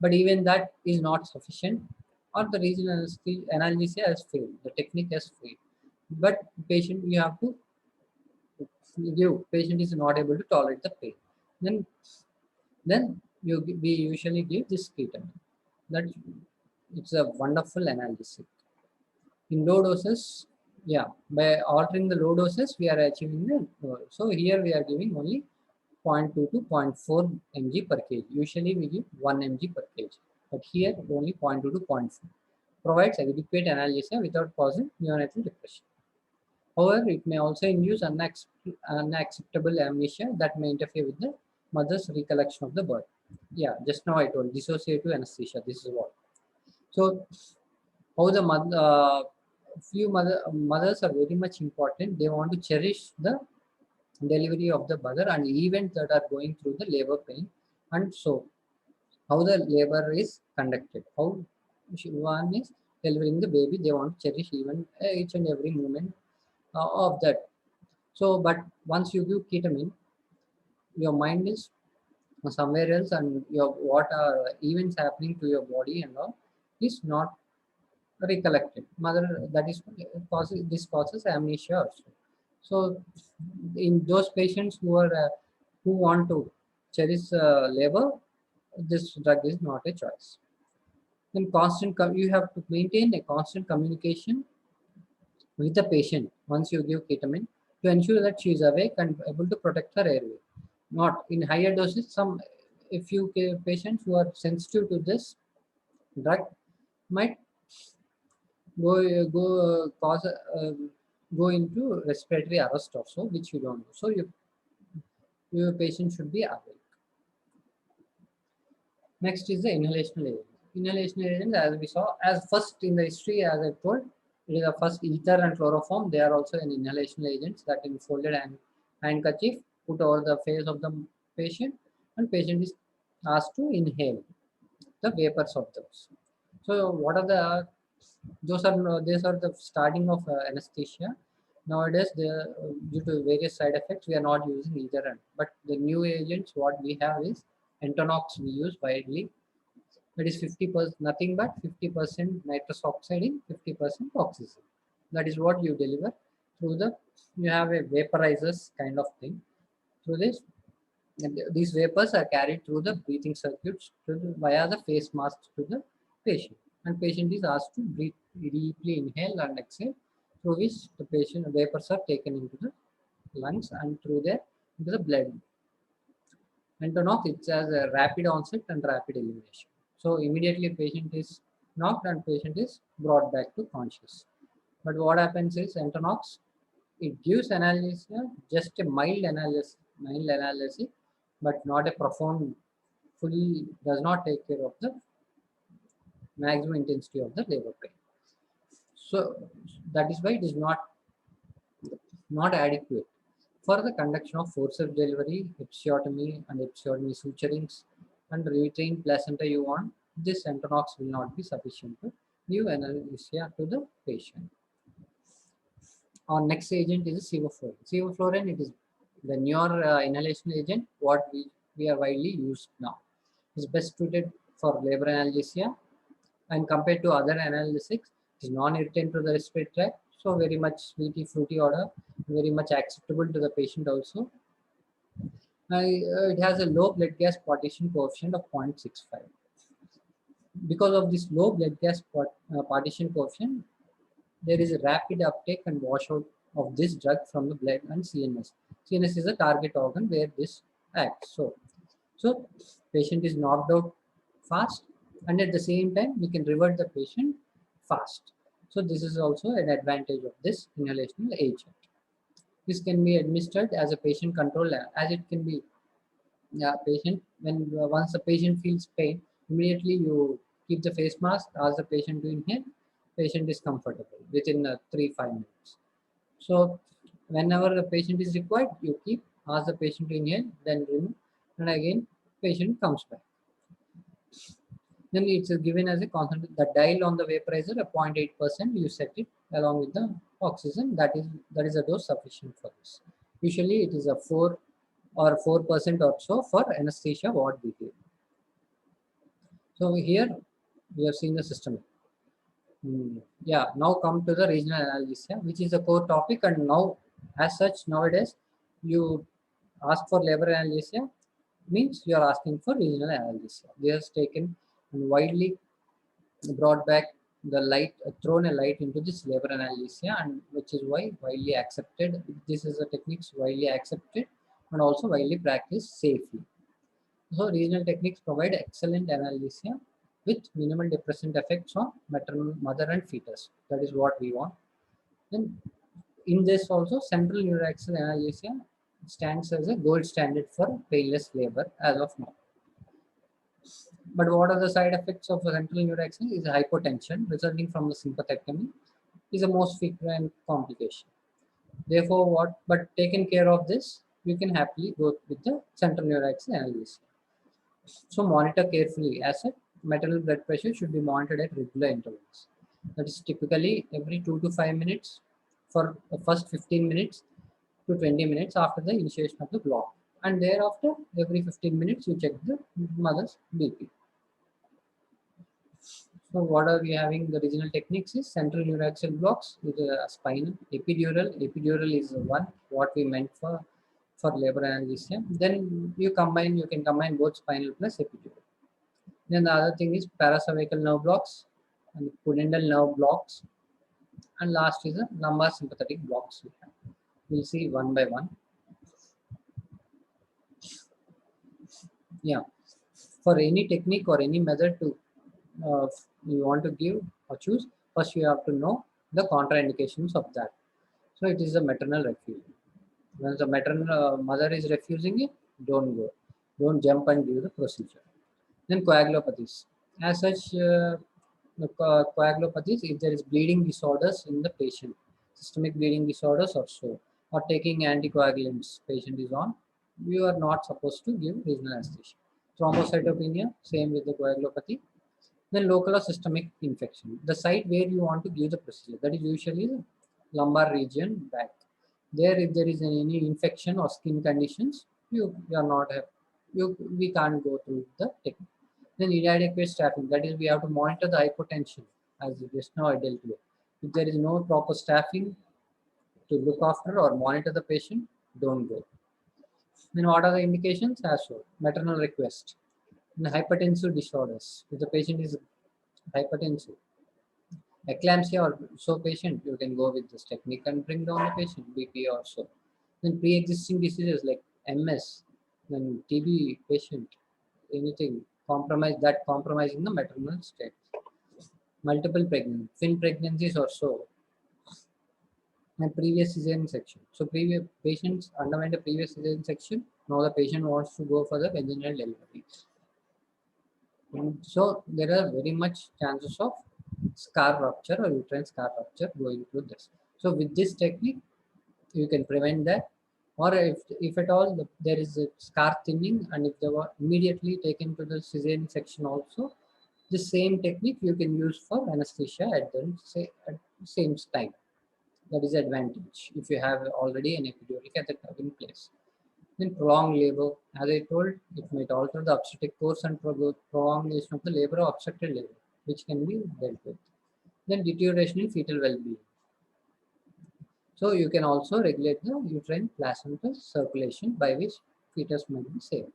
But even that is not sufficient, or the regional analgesia has failed. The technique has failed. But patient you have to give. Patient is not able to tolerate the pain. Then we usually give this ketamine. That it's a wonderful analgesic. In low doses, yeah, by altering the low doses, we are achieving the goal. So here we are giving only 0.2 to 0.4 mg per kg. Usually we give 1 mg per kg, but here only 0.2 to 0.4. Provides adequate analgesia without causing neonatal depression. However, it may also induce unacceptable amnesia that may interfere with the mother's recollection of the birth. Yeah, just now I told dissociative anesthesia. This is what. So how the mother, mothers are very much important. They want to cherish the delivery of the mother and events that are going through the labor pain, and so how the labor is conducted. How one is delivering the baby, they want to cherish even each and every moment of that. So, but once you give ketamine, your mind is somewhere else, and your what are events happening to your body and all is not recollected. Mother, that is causes, this causes amnesia also. So in those patients who are who want to cherish labor, this drug is not a choice. Then you have to maintain a constant communication with the patient once you give ketamine to ensure that she is awake and able to protect her airway. Not in higher doses. Some, a few patients who are sensitive to this drug might cause go into respiratory arrest also, which you don't do. So your patient should be awake. Next is the inhalational agent. Inhalational agent, as we saw, as first in the history, as I told, it is the first ether and chloroform. They are also an inhalational agents that in folded and handkerchief put over the face of the patient, and patient is asked to inhale the vapors of those. So what are the these are the starting of anesthesia. Nowadays, due to various side effects, we are not using either end. But the new agents, what we have is Entonox we use widely. That is 50%, nothing but 50% nitrous oxide in 50% oxygen. That is what you deliver through the, you have a vaporizers kind of thing. Through this, and these vapors are carried through the breathing circuits via the face mask to the patient. And patient is asked to breathe deeply, inhale and exhale, through which the patient vapors are taken into the lungs and through there into the blood. Entonox, it has a rapid onset and rapid elimination. So immediately patient is knocked and patient is brought back to conscious. But what happens is Entonox, it gives analgesia, just a mild analgesia, but not a profound, fully does not take care of the maximum intensity of the labor pain. So that is why it is not adequate for the conduction of forceps delivery, episiotomy and episiotomy suturings and retained placenta you want. This Entonox will not be sufficient to give analgesia to the patient. Our next agent is sevoflurane. Sevoflurane, it is the newer inhalation agent what we are widely used now. It's best suited for labor analgesia, and compared to other analgesics, it is non-irritant to the respiratory tract, so very much sweety fruity odor, very much acceptable to the patient also. It has a low blood gas partition coefficient of 0.65. Because of this low blood gas partition coefficient, there is a rapid uptake and washout of this drug from the blood and CNS. CNS is a target organ where this acts. So patient is knocked out fast, and at the same time we can revert the patient fast. So this is also an advantage of this inhalational agent. This can be administered as a patient control, as it can be patient when once the patient feels pain, immediately you keep the face mask, ask the patient to inhale, patient is comfortable within 3-5 minutes. So whenever the patient is required, you keep, ask the patient to inhale, then remove, and again patient comes back. Then it's given as a constant. The dial on the vaporizer, a 0.8%, you set it along with the oxygen. That is a dose sufficient for this. Usually it is a 4 or 4% or so for anesthesia what we give. So here we have seen the system. Yeah, now come to the regional analgesia, which is a core topic, and now as such nowadays you ask for labor analgesia means you are asking for regional analgesia. They have taken and widely brought back the light, thrown a light into this labor analgesia, and which is why widely accepted. This is a techniques widely accepted and also widely practiced safely. So regional techniques provide excellent analgesia with minimal depressant effects on maternal mother and fetus. That is what we want. Then in this also central neuraxial analgesia stands as a gold standard for painless labor as of now. But what are the side effects of central neuraxial? Is hypotension resulting from the sympathectomy is the most frequent complication. Therefore, but taken care of this, you can happily go with the central neuraxial analgesia. So monitor carefully. As a maternal blood pressure should be monitored at regular intervals. That is typically every 2 to 5 minutes for the first 15 minutes to 20 minutes after the initiation of the block. And thereafter, every 15 minutes, you check the mother's BP. So what are we having? The regional techniques is central neuraxial blocks with a spinal, epidural. Epidural is the one what we meant for labor analgesia. Then you can combine both spinal plus epidural. Then the other thing is paracervical nerve blocks and pudendal nerve blocks, and last is the lumbar sympathetic blocks. We'll see one by one. Yeah, for any technique or any method to you want to give or choose, first you have to know the contraindications of that. So it is a maternal refusal. When the maternal mother is refusing it, don't go. Don't jump and do the procedure. Then coagulopathies. As such, coagulopathies, if there is bleeding disorders in the patient, systemic bleeding disorders or so, or taking anticoagulants patient is on, you are not supposed to give regional anesthesia. Thrombocytopenia, same with the coagulopathy. Then local or systemic infection. The site where you want to give the procedure, that is usually the lumbar region back. There, if there is any infection or skin conditions, you are not we can't go through the technique. Then inadequate staffing, that is we have to monitor the hypotension as just now I dealt with. If there is no proper staffing to look after or monitor the patient, don't go. Then what are the indications? As well, maternal request. In hypertensive disorders, if the patient is hypertensive, eclampsia or so patient, you can go with this technique and bring down the patient BP or so. Then pre-existing diseases like MS, then TB patient, anything compromising the maternal state. Multiple pregnancy, twin pregnancies or so, and previous cesarean section. So previous patients underwent a previous cesarean section. Now the patient wants to go for the vaginal delivery. And so there are very much chances of scar rupture or uterine scar rupture going through this. So with this technique, you can prevent that. Or if at all there is a scar thinning, and if they were immediately taken to the cesarean section also, the same technique you can use for anesthesia at the same time. That is advantage if you have already an epidural catheter in place. Then prolonged labor, as I told, it might alter the obstetric course and prolongation of the labor or obstructed labor, which can be dealt with. Then deterioration in fetal well-being. So you can also regulate the uterine placenta circulation by which fetus might be saved.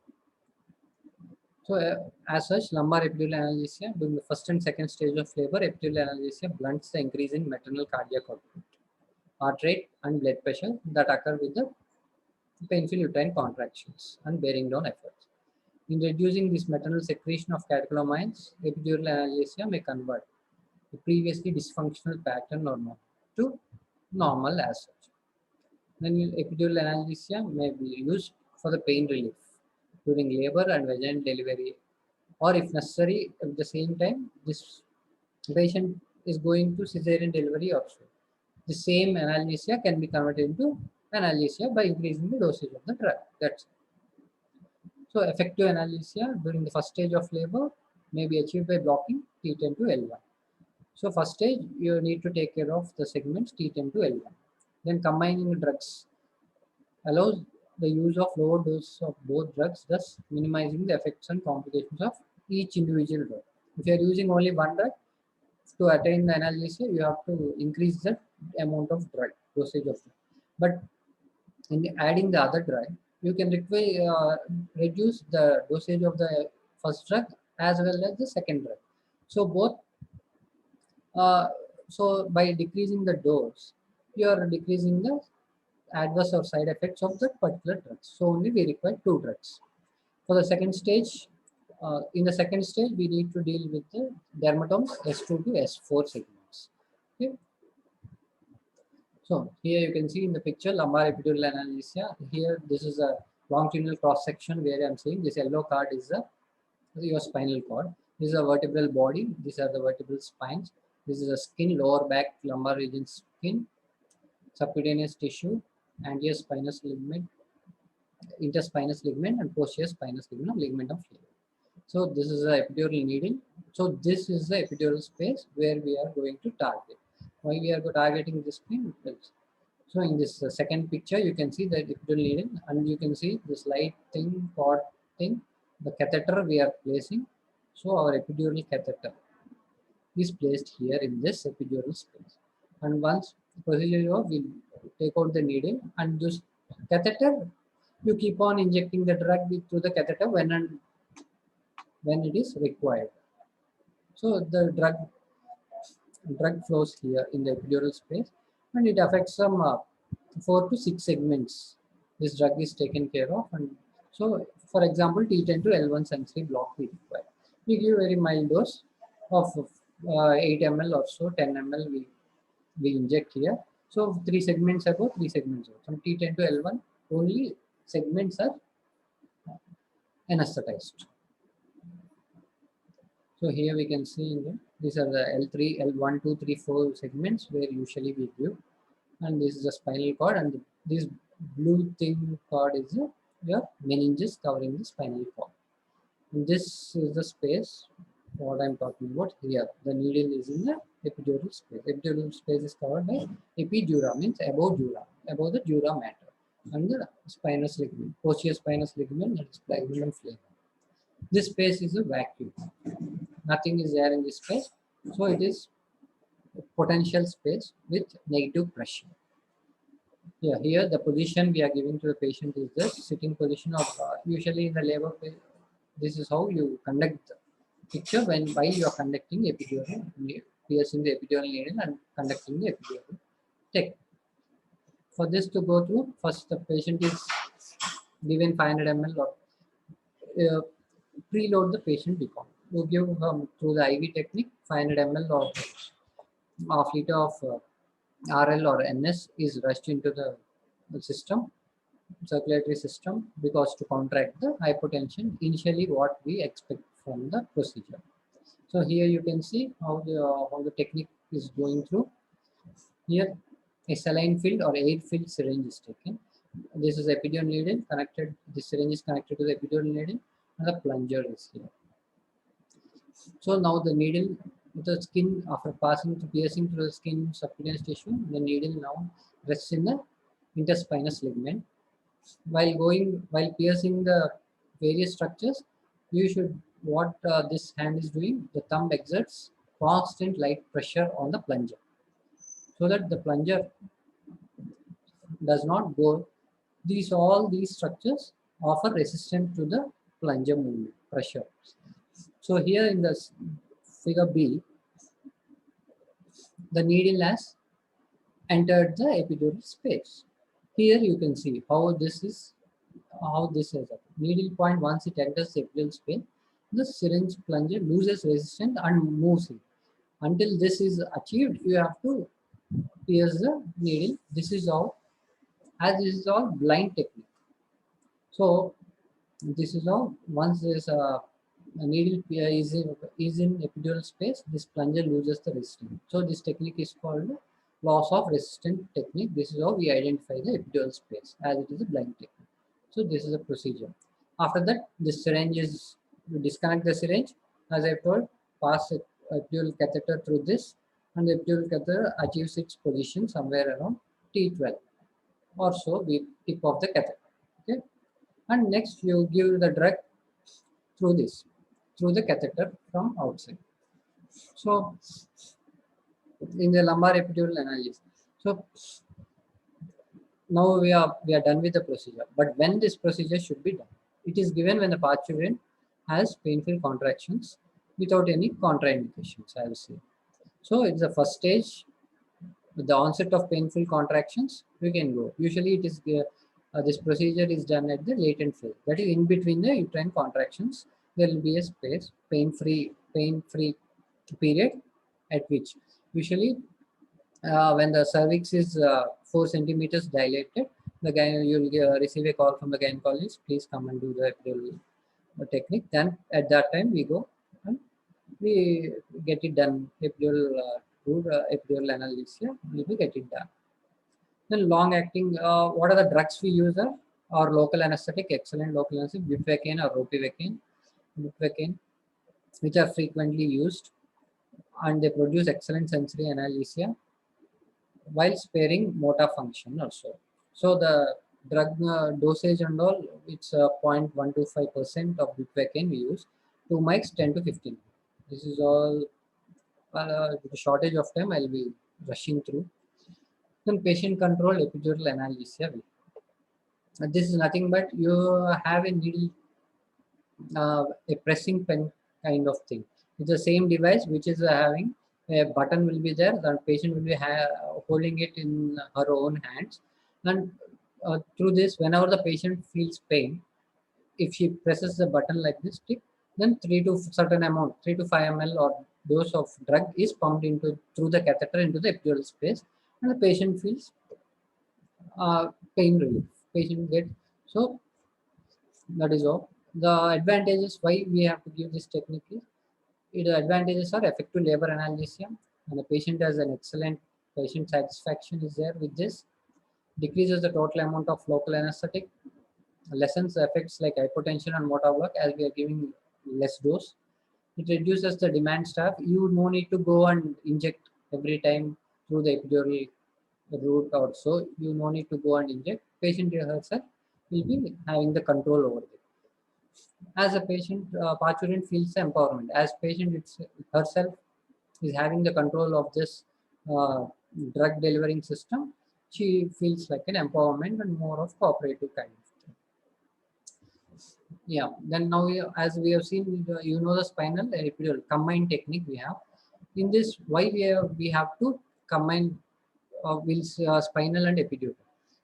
So as such, lumbar epidural analgesia during the first and second stage of labor, epidural analgesia blunts the increase in maternal cardiac output, heart rate and blood pressure that occur with the painful uterine contractions and bearing down efforts. In reducing this maternal secretion of catecholamines, epidural analgesia may convert the previously dysfunctional pattern or not to normal as such. Then epidural analgesia may be used for the pain relief during labor and vaginal delivery, or if necessary, at the same time, this patient is going to cesarean delivery also. The same analgesia can be converted into analgesia by increasing the dosage of the drug. That's it. So effective analgesia during the first stage of labor may be achieved by blocking T10 to L1. So first stage, you need to take care of the segments T10 to L1. Then combining drugs allows the use of lower dose of both drugs, thus minimizing the effects and complications of each individual drug. If you are using only one drug, to attain the analgesia, you have to increase the amount of drug, dosage of drug. But in adding the other drug, you can reduce the dosage of the first drug as well as the second drug. So both, so by decreasing the dose, you are decreasing the adverse or side effects of that particular drug. So only we require two drugs. For the second stage, in the second stage, we need to deal with the dermatomes S2 to S4 segments. Okay. So here you can see in the picture lumbar epidural analgesia. Here this is a longitudinal cross section where I am saying this yellow card is your spinal cord. This is a vertebral body. These are the vertebral spines. This is a skin, lower back, lumbar region skin, subcutaneous tissue, anterior spinous ligament, interspinous ligament, and posterior spinous ligament, ligament of labor. So this is the epidural needle. So this is the epidural space where we are going to target. Why we are targeting this thing? So in this second picture, you can see the epidural needle, and you can see this light thing, cord thing, the catheter we are placing. So our epidural catheter. is placed here in this epidural space. And once the procedure is over, we take out the needle and this catheter, you keep on injecting the drug through the catheter when it is required. So the drug flows here in the epidural space and it affects some 4 to 6 segments. This drug is taken care of, and so for example T10 to L1 sensory block we require. We give very mild dose of 8 ml or so, 10 ml we inject here. So 3 segments above, 3 segments out. From T10 to L1 only segments are anesthetized. So here we can see these are the L3, L1, 2, 3, 4 segments where usually we give, and this is the spinal cord, and this blue thin cord is your meninges covering the spinal cord. And this is the space what I'm talking about here. The needle is in the epidural space. Epidural space is covered by epidura, means above dura, above the dura mater, and the spinous ligament, posterior spinous ligament, that is ligament flare. This space is a vacuum. Nothing is there in this space, so it is a potential space with negative pressure. Yeah, here the position we are giving to the patient is the sitting position of usually in the labor phase. This is how you conduct the picture while you are conducting epidural, piercing the epidural needle and conducting the epidural technique. For this to go through, first the patient is given 500 ml or preload the patient decon. You give through the IV technique 500 ml or half liter of RL or NS is rushed into the system, circulatory system, because to counteract the hypotension, initially what we expect from the procedure. So here you can see how the technique is going through. Here a saline filled or air filled syringe is taken. This is epidural needle connected. This syringe is connected to the epidural needle, and the plunger is here. So now the needle, the skin, after passing to piercing through the skin subcutaneous tissue, the needle now rests in the interspinous ligament. While piercing the various structures, you should what this hand is doing. The thumb exerts constant light pressure on the plunger, so that the plunger does not go. All these structures offer resistance to the plunger movement pressure. So here in this figure B, the needle has entered the epidural space. Here you can see how this is needle point. Once it enters the epidural space, the syringe plunger loses resistance and moves it. Until this is achieved, you have to pierce the needle. This is all blind technique. So this is how once this needle is in epidural space, this plunger loses the resistance. So this technique is called loss of resistance technique. This is how we identify the epidural space, as it is a blind technique. So this is a procedure. After that, this syringe is, you disconnect the syringe, as I told, pass the epidural catheter through this, and the epidural catheter achieves its position somewhere around T12 or so, we tip off the catheter. Okay, and next you give the drug through the catheter from outside. So in the lumbar epidural analysis, so now we are done with the procedure. But when this procedure should be done, it is given when the parturient has painful contractions without any contraindications, I will say. So it's the first stage. With the onset of painful contractions, we can go. Usually it is this procedure is done at the latent phase, that is in between the uterine contractions. There will be a space, pain-free period, at which usually when the cervix is 4 centimeters dilated, the guy, you'll receive a call from the gynecologist, please come and do the epidural technique. Then at that time we go and we get it done. Epidural analgesia, we will get it done. Then long acting, what are the drugs we use or local anesthetic, excellent local anesthetic, bupivacaine or ropivacaine, which are frequently used, and they produce excellent sensory analgesia while sparing motor function also. So the drug dosage and all, it's 0.125% of bupivacaine we use, 2 mics 10 to 15. This is all With the shortage of time, I'll be rushing through. Then patient control epidural analgesia. This is nothing but you have a needle, a pressing pen kind of thing. It's the same device which is having a button will be there. The patient will be holding it in her own hands, and through this, whenever the patient feels pain, if she presses the button like this, tick, then 3 to 5 ml or dose of drug is pumped into through the catheter into the epidural space, and the patient feels pain relief. Patient get so that is all. The advantages why we have to give this technique is the advantages are effective labor analgesia, and the patient has an excellent patient satisfaction is there with this. Decreases the total amount of local anesthetic, lessens the effects like hypotension and motor block as we are giving less dose. It reduces the demand staff. You no need to go and inject every time through the epidural route or so. You no need to go and inject. Patient herself will be having the control over it. As a patient, parturient feels the empowerment. As patient herself is having the control of this uh, drug delivering system, she feels like an empowerment and more of cooperative kind of thing. Yeah, then now as we have seen, the spinal and epidural combined technique we have. In this, why we have to combine spinal and epidural.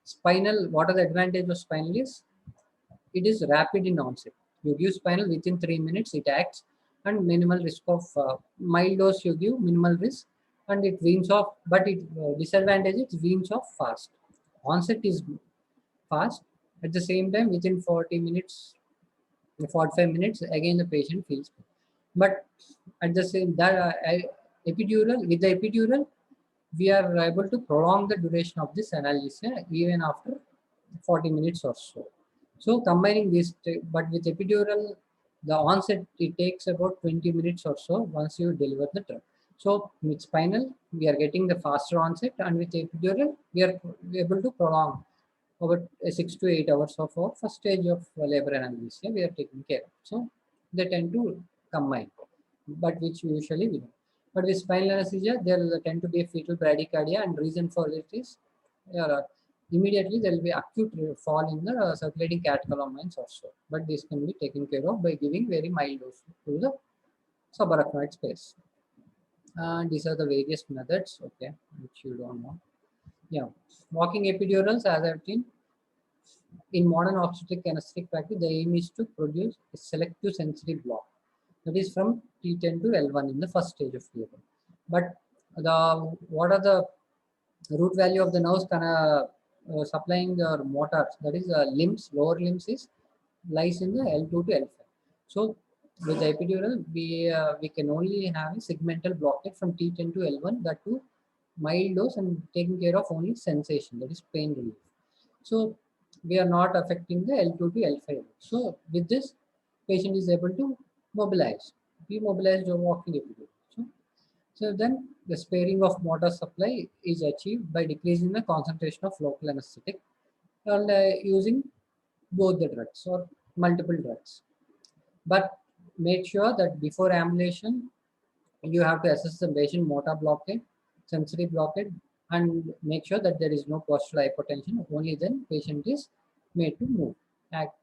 Spinal, what are the advantage of spinal is it is rapid in onset. You give spinal within 3 minutes, it acts, and minimal risk of mild dose you give minimal risk, and it weans off. But it disadvantage it weans off fast. Onset is fast. At the same time, within 40 minutes, 45 minutes, again the patient feels pain. But at the same that epidural with the epidural, we are able to prolong the duration of this analgesia even after 40 minutes or so. So combining this, but with epidural, the onset it takes about 20 minutes or so once you deliver the drug. So with spinal, we are getting the faster onset, and with epidural, we are able to prolong about 6 to 8 hours of our first stage of labor analgesia we are taking care of. So they tend to combine, but which usually we don't. But with spinal anesthesia, there will tend to be a fetal bradycardia, and reason for it is immediately there will be acute fall in the circulating catecholamines also. But this can be taken care of by giving very mild dose to the subarachnoid space. And these are the various methods, okay, which you don't know. Yeah, walking epidurals, as I've seen, in modern obstetric anesthetic practice, the aim is to produce a selective sensory block that is from T10 to L1 in the first stage of labor. But what are the root value of the nerves supplying the motors, that is limbs, lower limbs is lies in the L2 to L5. So with the epidural, we can only have a segmental blockade from T10 to L1, that too mild dose and taking care of only sensation, that is pain relief. So we are not affecting the L2 to L5. So with this, patient is able to mobilize, be mobilized or walking epidural. So then the sparing of motor supply is achieved by decreasing the concentration of local anesthetic and using both the drugs or multiple drugs. But make sure that before ambulation, you have to assess the patient motor blockade, sensory blockade, and make sure that there is no postural hypotension. Only then patient is made to move. Act.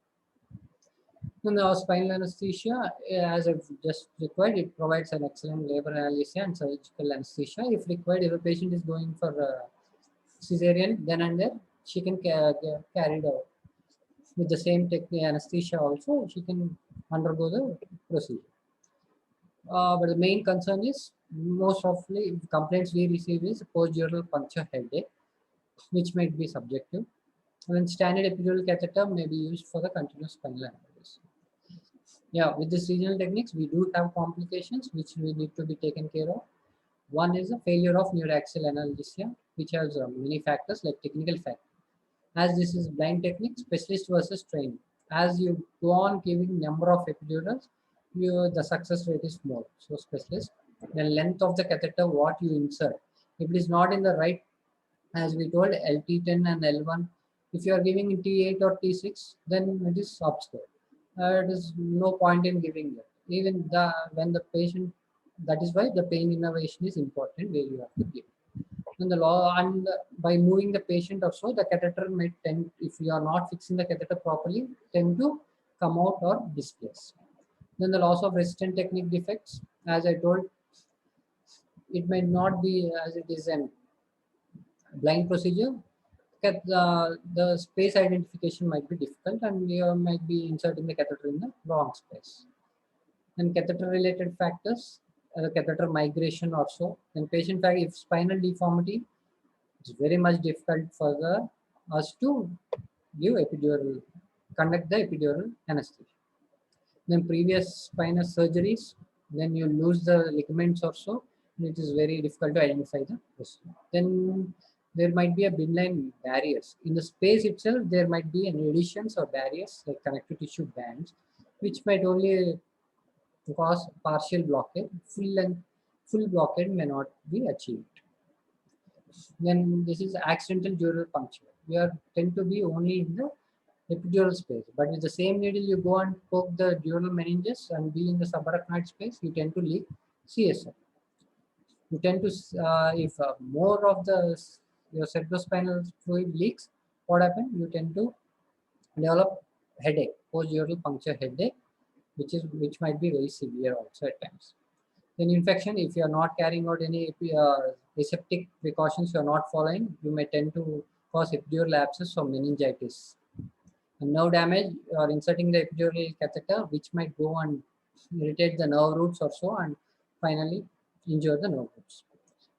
Now, spinal anesthesia, as I've just required, it provides an excellent labor analgesia and surgical anesthesia. If required, if a patient is going for cesarean, then and there, she can carry it out. With the same technique anesthesia also, she can undergo the procedure. But the main concern is most of the complaints we receive is post-dural puncture headache, which might be subjective. And standard epidural catheter may be used for the continuous spinal analgesia. Yeah, with these regional techniques, we do have complications which we need to be taken care of. One is the failure of neuroaxial analgesia, which has many factors like technical factors. As this is blind technique, specialist versus trained. As you go on giving number of epidurals, the success rate is more. So specialist, the length of the catheter, what you insert. If it is not in the right, as we told, LT10 and L1, if you are giving in T8 or T6, then it is obscure. It is no point in giving that. Even when the patient That is why the pain innervation is important where you have to give. And the law, and by moving the patient also, the catheter may tend, if you are not fixing the catheter properly, tend to come out or displace. Then the loss of resistant technique defects, as I told, it may not be as it is a blind procedure. The space identification might be difficult and you might be inserting the catheter in the wrong space. And catheter related factors, catheter migration also. And patient fact, if spinal deformity, it's very much difficult for us to give epidural, conduct the epidural anesthesia. Then previous spinal surgeries, then you lose the ligaments also, and it is very difficult to identify the person. Then there might be a midline barriers. In the space itself, there might be an additions or barriers like connective tissue bands, which might only cause partial blockade. Full blockade may not be achieved. Then this is accidental dural puncture. We are tend to be only in the epidural space, but with the same needle you go and poke the dural meninges and be in the subarachnoid space, you tend to leak CSF. You tend to, if more of your cerebrospinal fluid leaks, what happens? You tend to develop headache, post-dural puncture headache, which might be very severe also at times. Then infection, if you are not carrying out any aseptic precautions, you are not following, you may tend to cause epidural abscess or meningitis. And nerve damage, you are inserting the epidural catheter, which might go and irritate the nerve roots or so, and finally injure the nerve roots.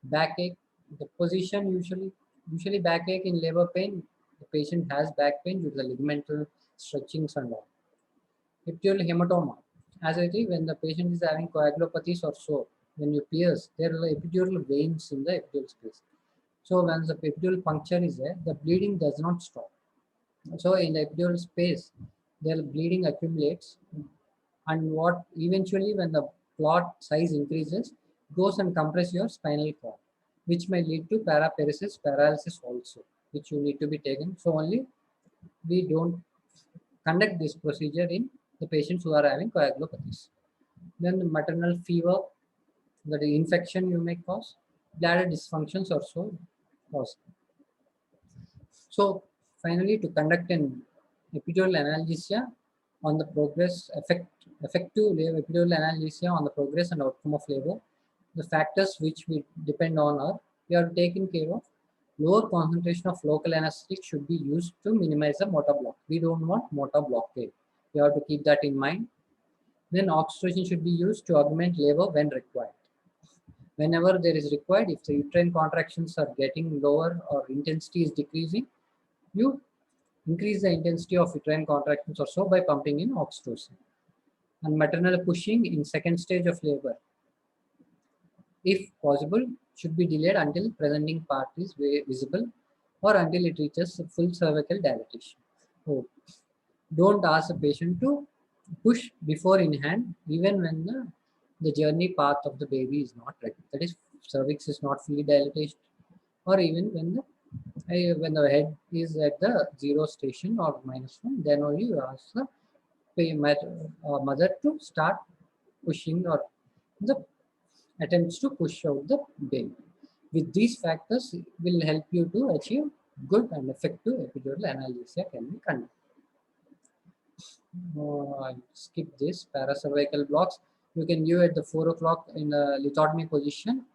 Backache, the position usually backache in labor pain. The patient has back pain due to the ligamental stretchings and all. Epidural hematoma, as I say, when the patient is having coagulopathies or so, when you pierce, there are epidural veins in the epidural space. So when the epidural puncture is there, the bleeding does not stop. So in the epidural space, the bleeding accumulates, and what eventually when the clot size increases, goes and compress your spinal cord, which may lead to paraparesis, paralysis also, which you need to be taken. So only we don't conduct this procedure in the patients who are having coagulopathies. Then the maternal fever, that infection you may cause, bladder dysfunctions also cause. So finally, to conduct an epidural analgesia on the effective epidural analgesia on the progress and outcome of labor, the factors which we depend on are, we are taken care of. Lower concentration of local anesthetic should be used to minimize the motor block. We don't want motor blockade. We have to keep that in mind. Then oxytocin should be used to augment labor when required. Whenever there is required, if the uterine contractions are getting lower or intensity is decreasing, you increase the intensity of uterine contractions or so by pumping in oxytocin. And maternal pushing in second stage of labor, if possible, should be delayed until presenting part is visible or until it reaches full cervical dilatation. So don't ask the patient to push before in hand, even when the journey path of the baby is not ready. That is, cervix is not fully dilated, or even when the head is at the 0 station or -1, then only you ask the mother to start pushing or the attempts to push out the baby. With these factors, it will help you to achieve good and effective epidural analgesia can be conducted. I'll skip this. Paracervical blocks, you can give at the 4 o'clock in the lithotomy position.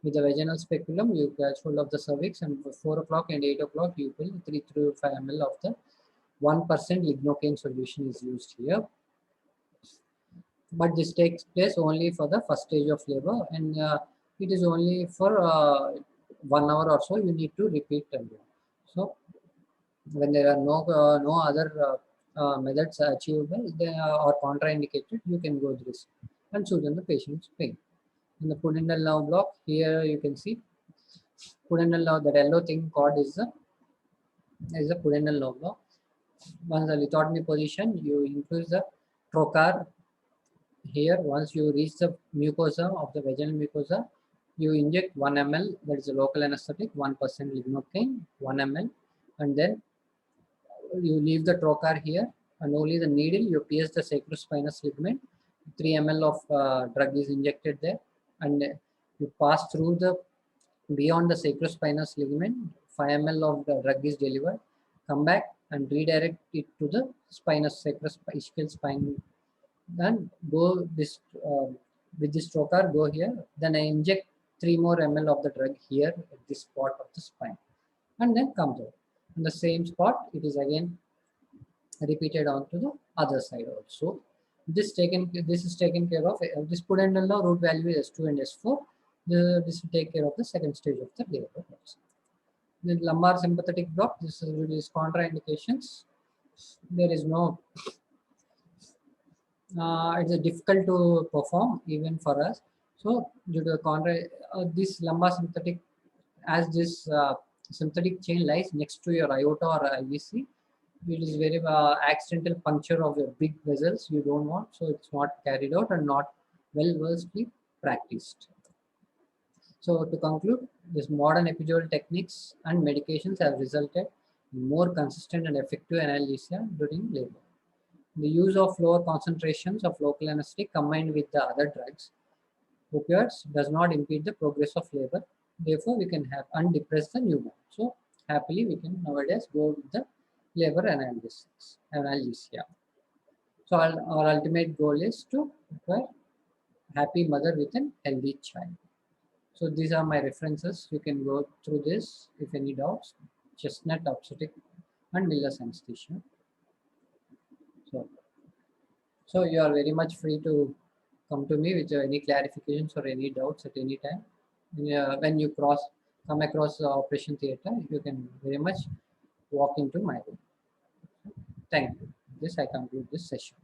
With the vaginal speculum, you catch hold of the cervix, and for 4 o'clock and 8 o'clock, you will 3 to 5 ml of the 1% lignocaine solution is used here. But this takes place only for the first stage of labor, and it is only for 1 hour or so. You need to repeat again. So when there are no other methods achievable or contraindicated, you can go this and soothe the patient's pain. In the pudendal nerve block, here you can see pudendal nerve, that yellow thing called is the pudendal nerve block. Once the lithotomy position, you increase the trocar here. Once you reach the mucosa of the vaginal mucosa, you inject 1 ml, that is a local anesthetic, 1% lignocaine, 1 ml, and then you leave the trocar here, and only the needle, you pierce the sacrospinous ligament, 3 ml of drug is injected there, and you pass through the beyond the sacrospinous ligament. 5 ml of the drug is delivered, come back and redirect it to the spinous sacroischial spine, then go this with this trocar go here, then I inject 3 more ml of the drug here at this spot of the spine, and then comes out. On the same spot, it is again repeated onto the other side also. This is taken care of. This pudendal now root value is S2 and S4. This will take care of the second stage of the labor. The lumbar sympathetic block, this is contraindications. There is no it's difficult to perform even for us. So due to the this lumbar sympathetic, as this sympathetic chain lies next to your aorta or IVC, it is very accidental puncture of your big vessels you don't want, so it's not carried out and not well-versely practiced. So to conclude, this modern epidural techniques and medications have resulted in more consistent and effective analgesia during labor. The use of lower concentrations of local anesthetic combined with the other drugs, opioids, does not impede the progress of labor. Therefore, we can have undepress the newborn. So happily, we can nowadays go with the labor analgesia. So our ultimate goal is to acquire happy mother with an healthy child. So these are my references. You can go through this if any doubts. Chestnut, Obstetric, and Miller's anesthesia. So you are very much free to come to me with any clarifications or any doubts at any time. When you come across the operation theater, you can very much walk into my room. Thank you. This I conclude this session.